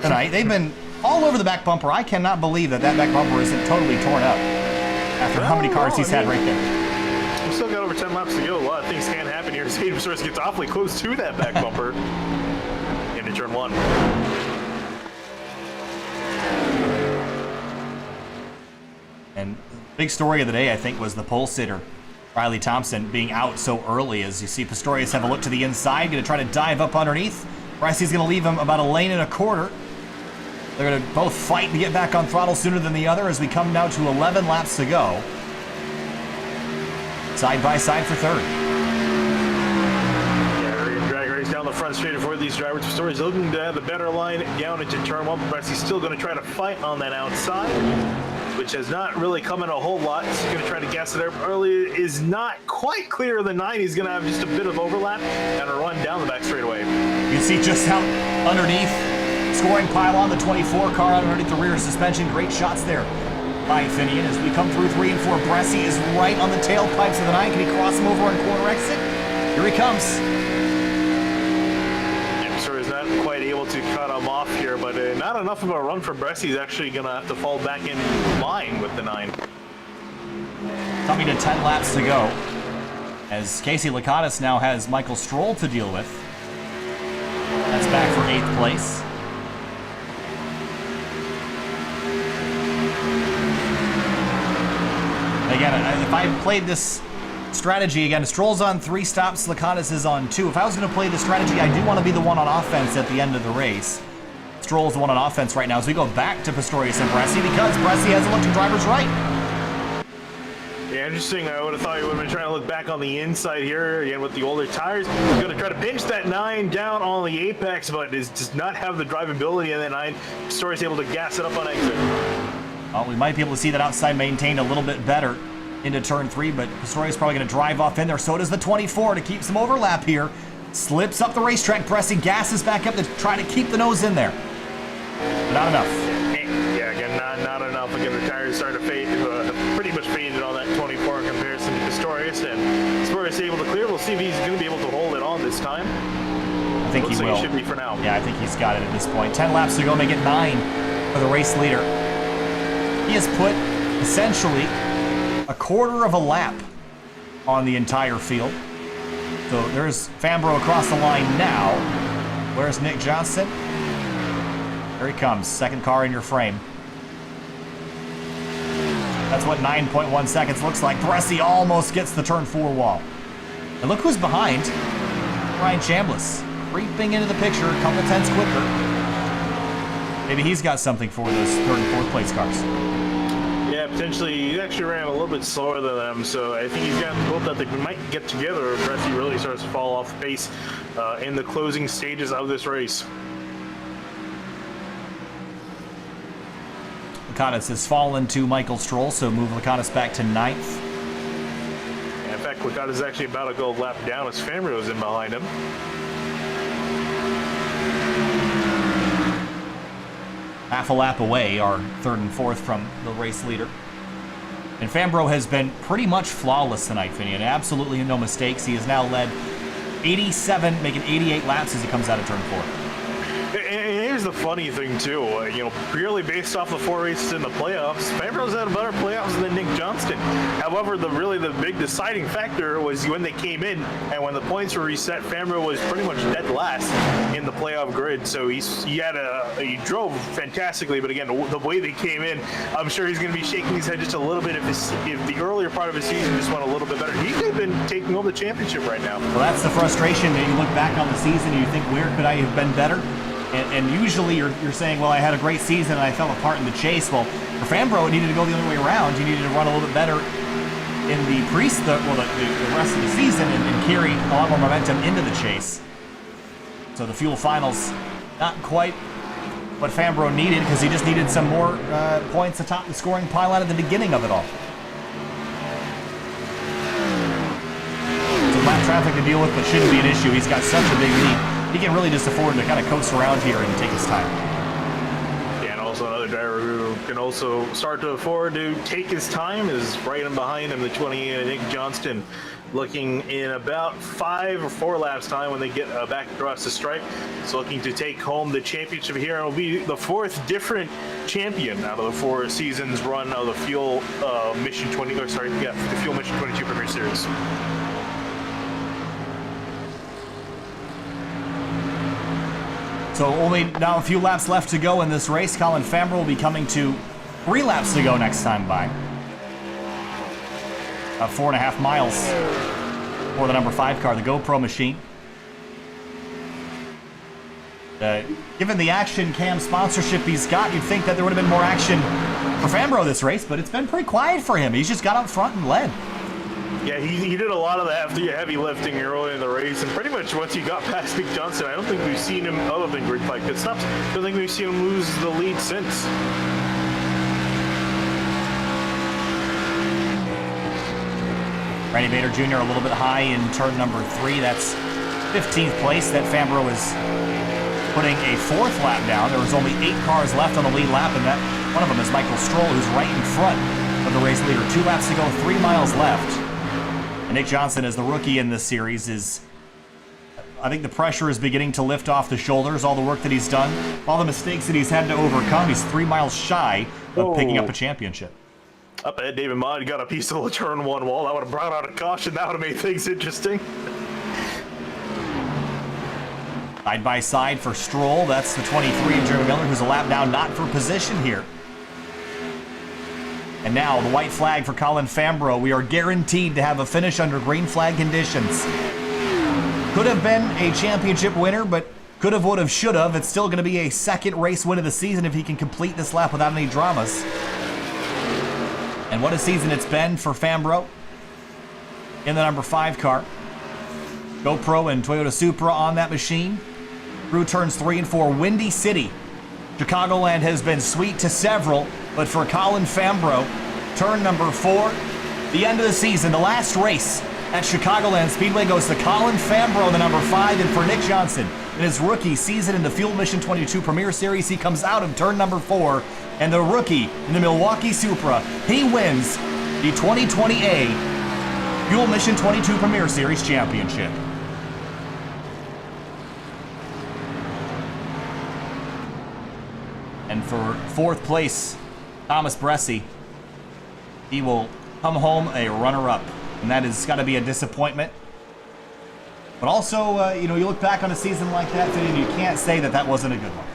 tonight. They've been all over the back bumper. I cannot believe that back bumper isn't totally torn up after how many cars he's had right there. We've still got over 10 laps to go. A lot of things can happen here. Hayden Pistorius gets awfully close to that back bumper into turn 1. And big story of the day, I think, was the pole sitter, Riley Thompson, being out so early. As you see Pistorius have a look to the inside, going to try to dive up underneath. Bresci's going to leave him about a lane and a quarter. They're going to both fight to get back on throttle sooner than the other as we come now to 11 laps to go. Side by side for third. Yeah, we're going to drag race down the front straight for these drivers. Pistorius looking to have the better line down into turn 1. Bresci's still going to try to fight on that outside, which has not really come in a whole lot. He's going to try to gas it up early. Is not quite clear of the 9. He's going to have just a bit of overlap and a run down the back straightaway. You can see just how underneath, scoring pile on the 24 car underneath the rear suspension. Great shots there by Finian as we come through 3 and 4. Bressi is right on the tailpipes of the 9. Can he cross him over on corner exit? Here he comes. Is not quite able to cut him off here, but not enough of a run for Bresci. He's actually going to have to fall back in line with the 9. Coming to 10 laps to go, as Casey Lakatos now has Michael Stroll to deal with. That's back for 8th place. Again, if I played this strategy again, Stroll's on 3 stops, Lakatos is on 2. If I was going to play the strategy, I do want to be the one on offense at the end of the race. Stroll's the one on offense right now as we go back to Pistorius and Bresci because Bresci has a look to driver's right. Yeah, interesting. I would have thought he would have been trying to look back on the inside here again with the older tires. He's going to try to pinch that 9 down on the apex, but does not have the drivability in that 9. Pistorius able to gas it up on exit. Well, we might be able to see that outside maintained a little bit better into turn 3, but Pistorius probably going to drive off in there. So does the 24 to keep some overlap here. Slips up the racetrack, pressing gases back up to try to keep the nose in there. Not enough. Yeah, again, not enough. Again, the tires started to fade, pretty much faded on that 24 in comparison to Pistorius, and Pistorius able to clear. We'll see if he's going to be able to hold it on this time. I think he will. He should be for now. Yeah, I think he's got it at this point. 10 laps to go, make it 9 for the race leader. He has put essentially a quarter of a lap on the entire field. So there's Fambro across the line now. Where's Nick Johnston? There he comes, second car in your frame. That's what 9.1 seconds looks like. Bresci almost gets the turn 4 wall. And look who's behind. Ryan Chambliss, creeping into the picture, a couple tenths quicker. Maybe he's got something for those 3rd and 4th place cars. Yeah, potentially. He actually ran a little bit slower than them, so I think he's got hope that they might get together if Bresci really starts to fall off the pace in the closing stages of this race. Lacatus has fallen to Michael Stroll, so move Lacatus back to 9th. In fact, Lacatus is actually about to go a lap down as Fambro's in behind him. Half a lap away, our 3rd and 4th from the race leader. And Fambro has been pretty much flawless tonight, Finian. Absolutely no mistakes. He has now led 87, making 88 laps as he comes out of turn 4. And here's the funny thing too, purely based off the 4 races in the playoffs, Fambro's had better playoffs than Nick Johnston. However, the big deciding factor was when they came in and when the points were reset, Fambro was pretty much dead last in the playoff grid. So he drove fantastically, but again, the way they came in, I'm sure he's going to be shaking his head just a little bit if the earlier part of his season just went a little bit better. He could have been taking over the championship right now. Well, that's the frustration that you look back on the season and you think, where could I have been better? And usually you're saying, well, I had a great season and I fell apart in the chase. Well, for Fambro, it needed to go the other way around. You needed to run a little bit better in the rest of the season and carry a lot more momentum into the chase. So the fuel finals, not quite what Fambro needed because he just needed some more points atop the scoring pylon at the beginning of it all. So lap traffic to deal with, but shouldn't be an issue. He's got such a big lead. He can really just afford to kind of coast around here and take his time. Yeah, and also another driver who can also start to afford to take his time is right in behind him, the 28 Nick Johnston, looking in about 5 or 4 laps time when they get back across the stripe. He's looking to take home the championship here, and will be the 4th different champion out of the 4 seasons run of the Fuel Mission 22 Premier Series. So only now a few laps left to go in this race. Colin Fambro will be coming to 3 laps to go next time by. About 4.5 miles for the number 5 car, the GoPro machine. Given the Action Cam sponsorship he's got, you'd think that there would have been more action for Fambro this race, but it's been pretty quiet for him. He's just got up front and led. Yeah, he did a lot of the heavy lifting early in the race, and pretty much once he got past Nick Johnston, I don't think we've seen him, other than grid flag pit stops, I don't think we've seen him lose the lead since. Randy Bader Jr. a little bit high in turn number 3. That's 15th place. That Fambro is putting a 4th lap down. There was only 8 cars left on the lead lap, and that one of them is Michael Stroll, who's right in front of the race leader. 2 laps to go, 3 miles left. And Nick Johnston, as the rookie in this series, I think the pressure is beginning to lift off the shoulders. All the work that he's done, all the mistakes that he's had to overcome. He's 3 miles shy of picking up a championship. Up ahead, David Mudd got a piece of the turn 1 wall. That would have brought out a caution. That would have made things interesting. Side by side for Stroll. That's the 23 of Jeremy Miller, who's a lap down, not for position here. And now the white flag for Colin Fambro. We are guaranteed to have a finish under green flag conditions. Could have been a championship winner, but Could have, would have, should have. It's still going to be a second race win of the season if he can complete this lap without any dramas. And what a season it's been for Fambro in the number 5 car. GoPro and Toyota Supra on that machine. Through turns 3 and 4, Windy City. Chicagoland has been sweet to several, but for Colin Fambro, turn number 4, the end of the season, the last race at Chicagoland Speedway goes to Colin Fambro in the number 5, and for Nick Johnson, in his rookie season in the Fuel Mission 22 Premier Series, he comes out of turn number 4, and the rookie in the Milwaukee Supra, he wins the 2020A Fuel Mission 22 Premier Series Championship. And for 4th place, Thomas Bresci, he will come home a runner-up, and that has got to be a disappointment. But also, you look back on a season like that, and you can't say that that wasn't a good one.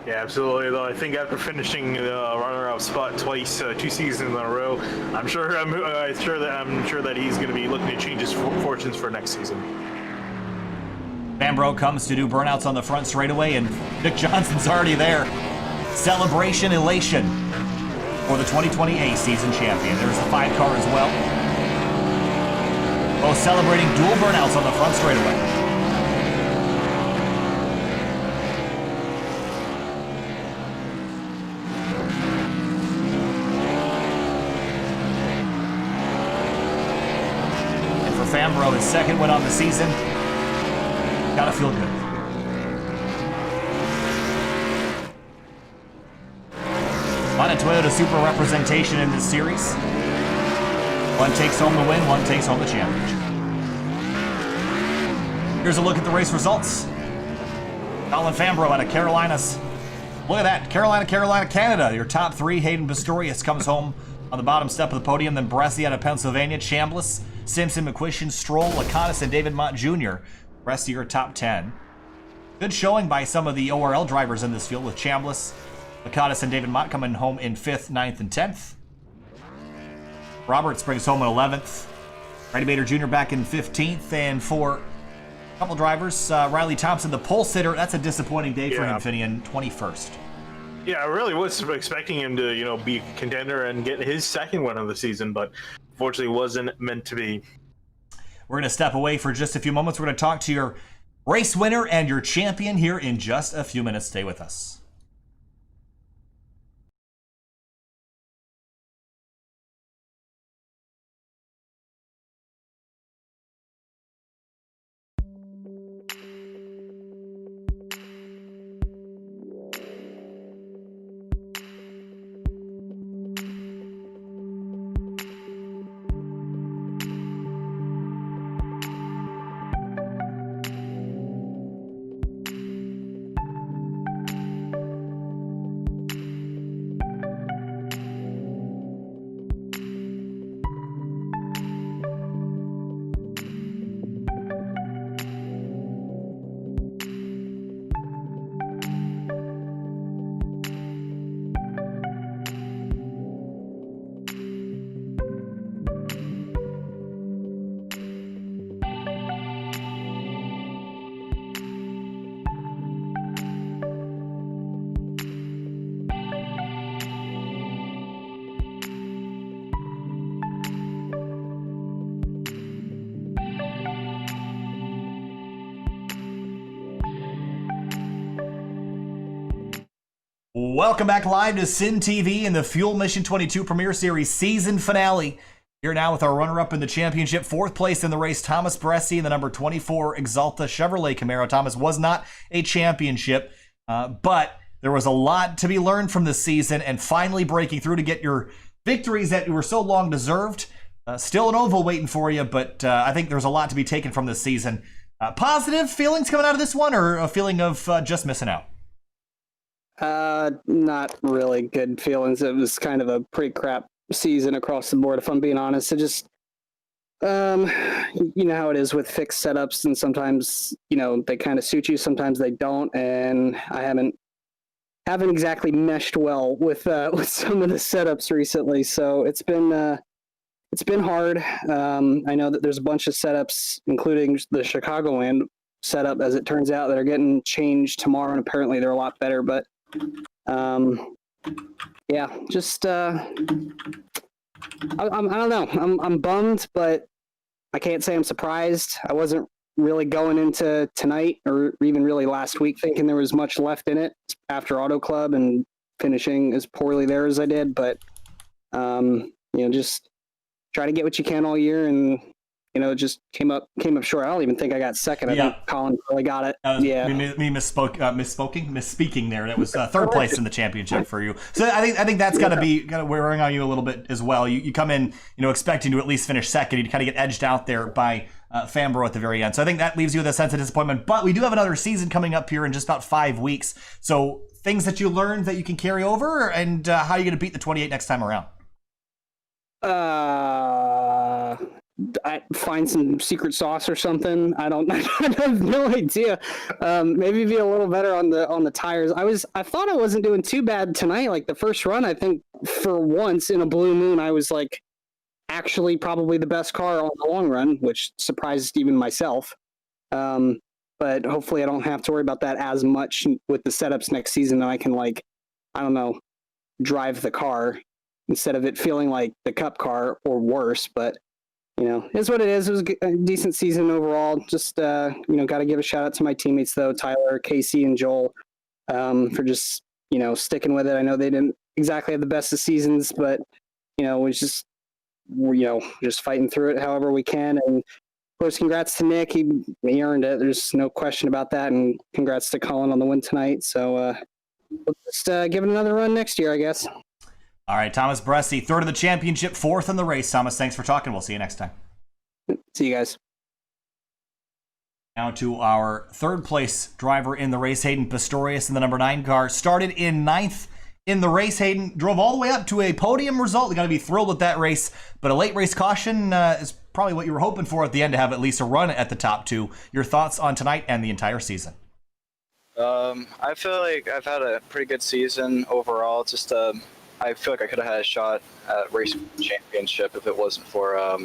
Yeah, absolutely. Though I think after finishing the runner-up spot twice, 2 seasons in a row, I'm sure that he's going to be looking to change his fortunes for next season. Fambro comes to do burnouts on the front straightaway, and Nick Johnson's already there. Celebration, elation for the 2020 season champion. There's the 5 car as well. Both celebrating dual burnouts on the front straightaway. And for Fambro, his 2nd win on the season. Gotta feel good. A lot of Toyota Supra representation in this series. One takes home the win, one takes home the championship. Here's a look at the race results. Colin Fambro out of Carolinas. Look at that, Carolina, Canada. Your top 3, Hayden Pistorius comes home on the bottom step of the podium. Then Bresci out of Pennsylvania, Chambliss, Simpson, McQuistion, Stroll, Laconis, and David Mott Jr. Rest of your top 10. Good showing by some of the ORL drivers in this field, with Chambliss, Laconis, and David Mott coming home in 5th, 9th, and 10th. Roberts brings home an 11th. Randy Bader Jr. back in 15th. And for a couple drivers, Riley Thompson, the pole sitter, that's a disappointing day for him, Finian, 21st. Yeah, I really was expecting him to, be a contender and get his 2nd win of the season, but unfortunately wasn't meant to be. We're going to step away for just a few moments. We're going to talk to your race winner and your champion here in just a few minutes. Stay with us. Welcome back live to Sin TV in the Fuel Mission 22 Premier Series season finale. Here now with our runner-up in the championship, 4th place in the race, Thomas Bresci in the number 24 Exalta Chevrolet Camaro. Thomas was not a championship, but there was a lot to be learned from this season, and finally breaking through to get your victories that you were so long deserved. Still an oval waiting for you, but I think there's a lot to be taken from this season. Positive feelings coming out of this one, or a feeling of just missing out? Not really good feelings. It was kind of a pretty crap season across the board, if I'm being honest. It just, you know how it is with fixed setups, and sometimes, they kind of suit you, sometimes they don't, and I haven't exactly meshed well with some of the setups recently, so it's been hard. I know that there's a bunch of setups, including the Chicagoland setup, as it turns out, that are getting changed tomorrow, and apparently they're a lot better. But yeah, just I don't know. I'm bummed, but I can't say I'm surprised. I wasn't really going into tonight or even really last week thinking there was much left in it after Auto Club and finishing as poorly there as I did. But just try to get what you can all year, and it just came up short. I don't even think I got second. I think Colin really got it. Me misspeaking there. That was third place in the championship for you. So I think that's got to be wearing on you a little bit as well. You come in, expecting to at least finish second. You kind of get edged out there by Fambro at the very end. So I think that leaves you with a sense of disappointment. But we do have another season coming up here in just about 5 weeks. So things that you learned that you can carry over, and how are you going to beat the 28 next time around? I find some secret sauce or something. I have no idea. Maybe be a little better on the tires. I thought I wasn't doing too bad tonight. Like the first run, I think for once in a blue moon, I was like actually probably the best car on the long run, which surprised even myself. But hopefully I don't have to worry about that as much with the setups next season. I can drive the car instead of it feeling like the cup car or worse. But it's what it is. It was a decent season overall. Just, got to give a shout out to my teammates, though, Tyler, Casey, and Joel, for just, sticking with it. I know they didn't exactly have the best of seasons, but, we're just fighting through it however we can. And, of course, congrats to Nick. He earned it. There's no question about that. And congrats to Colin on the win tonight. So we'll just give it another run next year, I guess. All right, Thomas Bressi, third of the championship, fourth in the race. Thomas, thanks for talking. We'll see you next time. See you guys. Now to our third place driver in the race, Hayden Pistorius in the number 9 car. Started in 9th in the race. Hayden drove all the way up to a podium result. You got to be thrilled with that race. But a late race caution is probably what you were hoping for at the end, to have at least a run at the top 2. Your thoughts on tonight and the entire season? I feel like I've had a pretty good season overall. Just I feel like I could have had a shot at race championship if it wasn't for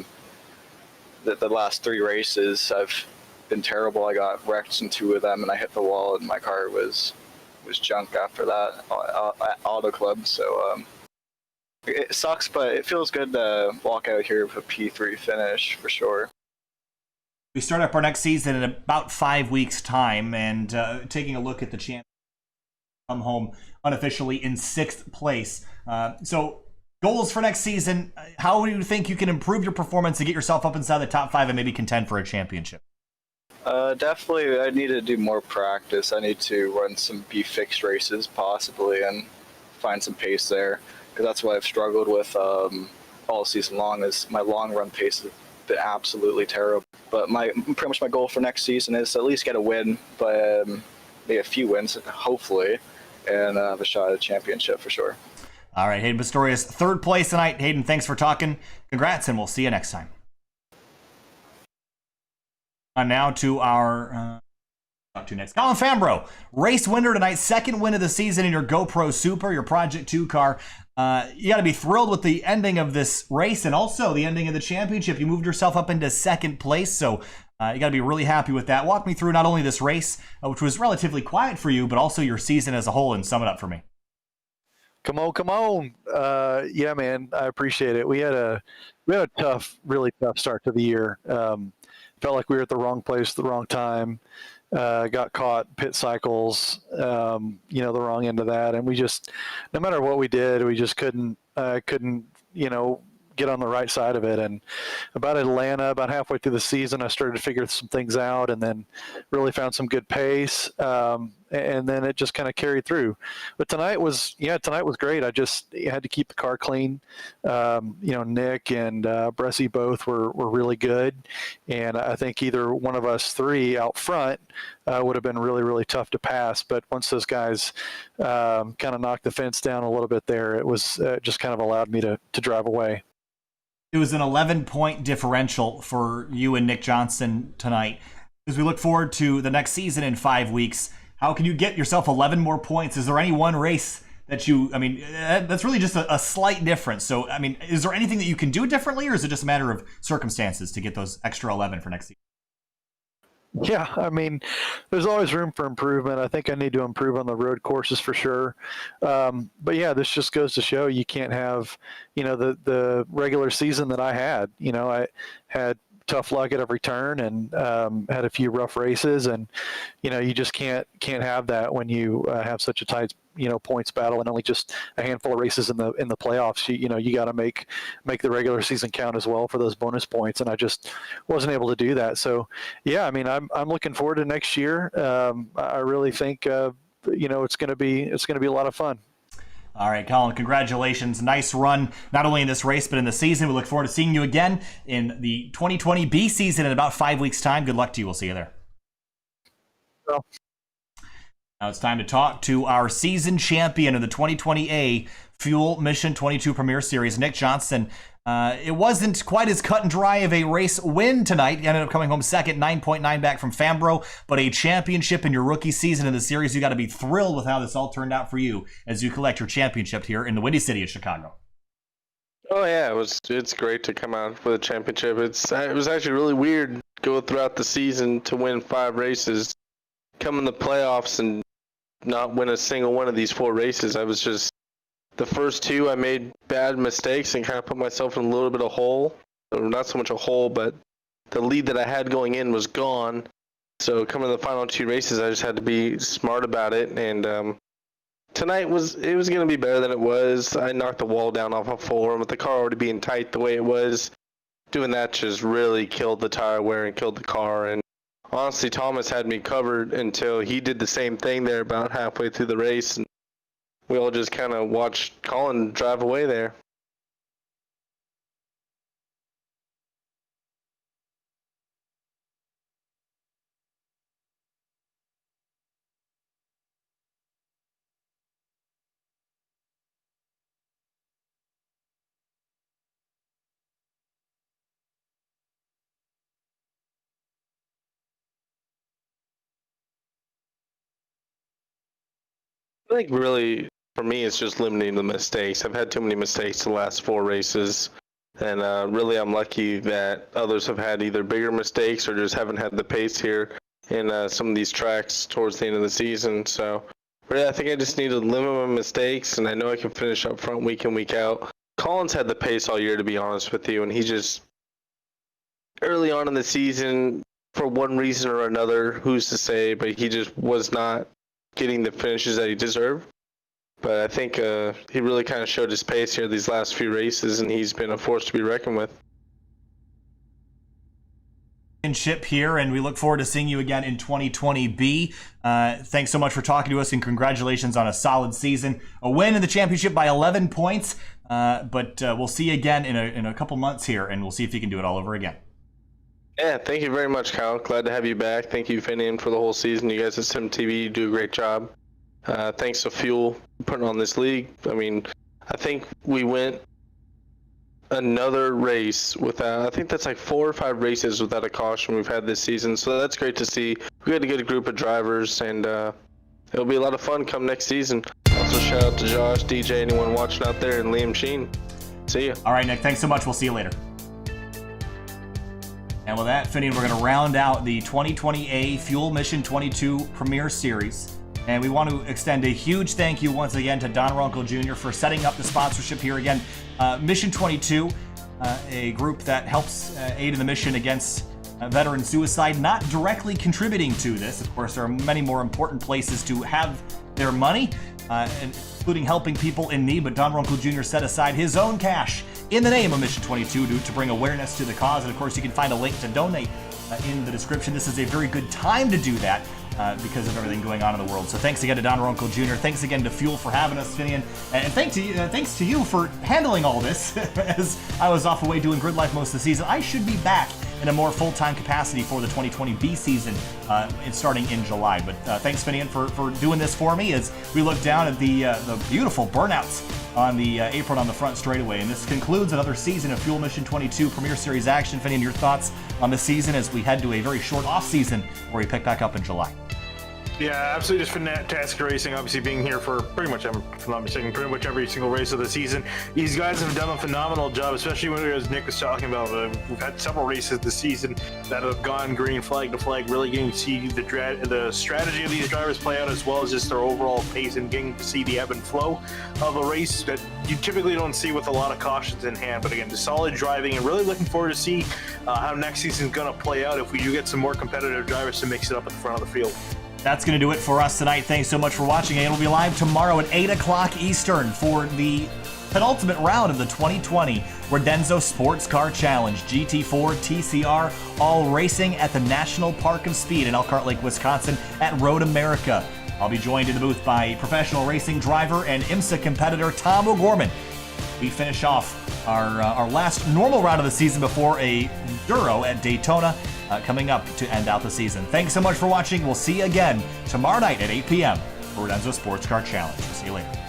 the last 3 races. I've been terrible. I got wrecked in 2 of them, and I hit the wall, and my car was junk after that at Auto Club. So it sucks, but it feels good to walk out here with a P3 finish for sure. We start up our next season in about 5 weeks' time, and taking a look at the champ, come home unofficially in 6th place. So goals for next season, how do you think you can improve your performance to get yourself up inside the top 5 and maybe contend for a championship? Definitely, I need to do more practice. I need to run some B-fixed races possibly and find some pace there, because that's what I've struggled with all season long, is my long run pace has been absolutely terrible. But pretty much my goal for next season is to at least get a win, but maybe a few wins, hopefully, and have a shot at a championship for sure. All right, Hayden Pistorius, third place tonight. Hayden, thanks for talking. Congrats, and we'll see you next time. And now to our next. Colin Fambro, race winner tonight, second win of the season in your GoPro Super, your Project 2 car. You got to be thrilled with the ending of this race and also the ending of the championship. You moved yourself up into 2nd place, so you got to be really happy with that. Walk me through not only this race, which was relatively quiet for you, but also your season as a whole, and sum it up for me. Come on. Yeah, man, I appreciate it. We had a really tough start to the year. Felt like we were at the wrong place at the wrong time. Got caught pit cycles, the wrong end of that. And we just, no matter what we did, we just couldn't, get on the right side of it. And about Atlanta, about halfway through the season, I started to figure some things out, and then really found some good pace. And then it just kind of carried through. But tonight was great. I had to keep the car clean. Nick and Bressi both were really good. And I think either one of us 3 out front would have been really, really tough to pass. But once those guys kind of knocked the fence down a little bit there, it was just kind of allowed me to drive away. It was an 11-point differential for you and Nick Johnson tonight. As we look forward to the next season in 5 weeks, how can you get yourself 11 more points? Is there any one race that that's really just a slight difference. So, is there anything that you can do differently, or is it just a matter of circumstances to get those extra 11 for next season? Yeah, I mean, there's always room for improvement. I think I need to improve on the road courses for sure. But yeah, this just goes to show you can't have, the regular season that I had. I had tough luck at every turn and had a few rough races, and you just can't have that when you have such a tight points battle and only just a handful of races in the playoffs. You got to make the regular season count as well for those bonus points, and I just wasn't able to do that. So yeah, I mean, I'm looking forward to next year. I really think it's going to be a lot of fun. All right, Colin, congratulations. Nice run, not only in this race, but in the season. We look forward to seeing you again in the 2020 B season in about 5 weeks' time. Good luck to you. We'll see you there. Well, now it's time to talk to our season champion of the 2020 A Fuel Mission 22 Premier Series, Nick Johnson. It wasn't quite as cut and dry of a race win tonight. You ended up coming home second, 9.9 back from Fambro, but a championship in your rookie season in the series. You got to be thrilled with how this all turned out for you as you collect your championship here in the Windy City of Chicago. Oh yeah, it's great to come out with a championship. It was actually really weird go throughout the season to win 5 races, come in the playoffs and not win a single one of these 4 races. I was just the first 2 I made bad mistakes and kind of put myself in a little bit of hole. Or not so much a hole, but the lead that I had going in was gone. So coming to the final 2 races, I just had to be smart about it. And tonight was going to be better than it was. I knocked the wall down off of 4, with the car already being tight the way it was. Doing that just really killed the tire wear and killed the car. And honestly, Thomas had me covered until he did the same thing there about halfway through the race. And we all just kind of watched Colin drive away there. I think really, for me, it's just limiting the mistakes. I've had too many mistakes the last 4 races, and really I'm lucky that others have had either bigger mistakes or just haven't had the pace here in some of these tracks towards the end of the season. So really, I think I just need to limit my mistakes, and I know I can finish up front week in, week out. Colin's had the pace all year, to be honest with you, and he just, early on in the season, for one reason or another, who's to say, but he just was not getting the finishes that he deserved. But I think he really kind of showed his pace here these last few races, and he's been a force to be reckoned with. Ship here, and we look forward to seeing you again in 2020B. Thanks so much for talking to us, and congratulations on a solid season. A win in the championship by 11 points, but we'll see you again in a couple months here, and we'll see if you can do it all over again. Yeah, thank you very much, Kyle. Glad to have you back. Thank you, Finian, for the whole season. You guys at SimTV do a great job. Thanks to Fuel putting on this league. I mean, I think we went another race without, I think that's like 4 or 5 races without a caution we've had this season. So that's great to see. We had a good group of drivers, and it'll be a lot of fun come next season. Also, shout out to Josh, DJ, anyone watching out there, and Liam Sheen. See ya. All right, Nick, thanks so much. We'll see you later. And with that, Finian, we're going to round out the 2020 A Fuel Mission 22 Premier Series. And we want to extend a huge thank you once again to Don Runkle Jr. for setting up the sponsorship here again. Mission 22, a group that helps aid in the mission against veteran suicide, not directly contributing to this. Of course, there are many more important places to have their money, including helping people in need, but Don Runkle Jr. set aside his own cash in the name of Mission 22 to bring awareness to the cause. And of course, you can find a link to donate in the description. This is a very good time to do that because of everything going on in the world. So thanks again to Don Runkle Jr. Thanks again to Fuel for having us, Finian. And thanks to you for handling all this as I was off away doing Grid Life most of the season. I should be back in a more full-time capacity for the 2020 B season starting in July. But thanks, Finian, for doing this for me as we look down at the beautiful burnouts on the apron on the front straightaway. And this concludes another season of Fuel Mission 22 Premier Series action. Finian, your thoughts on the season as we head to a very short off season where we pick back up in July? Yeah, absolutely just fantastic racing. Obviously being here for pretty much, if I'm not mistaken, pretty much every single race of the season. These guys have done a phenomenal job, especially when, as Nick was talking about, we've had several races this season that have gone green flag to flag, really getting to see the strategy of these drivers play out, as well as just their overall pace and getting to see the ebb and flow of a race that you typically don't see with a lot of cautions in hand. But again, just solid driving, and really looking forward to see how next season's going to play out if we do get some more competitive drivers to mix it up at the front of the field. That's going to do it for us tonight. Thanks so much for watching. And we'll be live tomorrow at 8 o'clock Eastern for the penultimate round of the 2020 Rodenzo Sports Car Challenge. GT4, TCR, all racing at the National Park of Speed in Elkhart Lake, Wisconsin at Road America. I'll be joined in the booth by professional racing driver and IMSA competitor Tom O'Gorman. We finish off our last normal round of the season before a Enduro at Daytona coming up to end out the season. Thanks so much for watching. We'll see you again tomorrow night at 8 p.m. for Rodenzo Sports Car Challenge. See you later.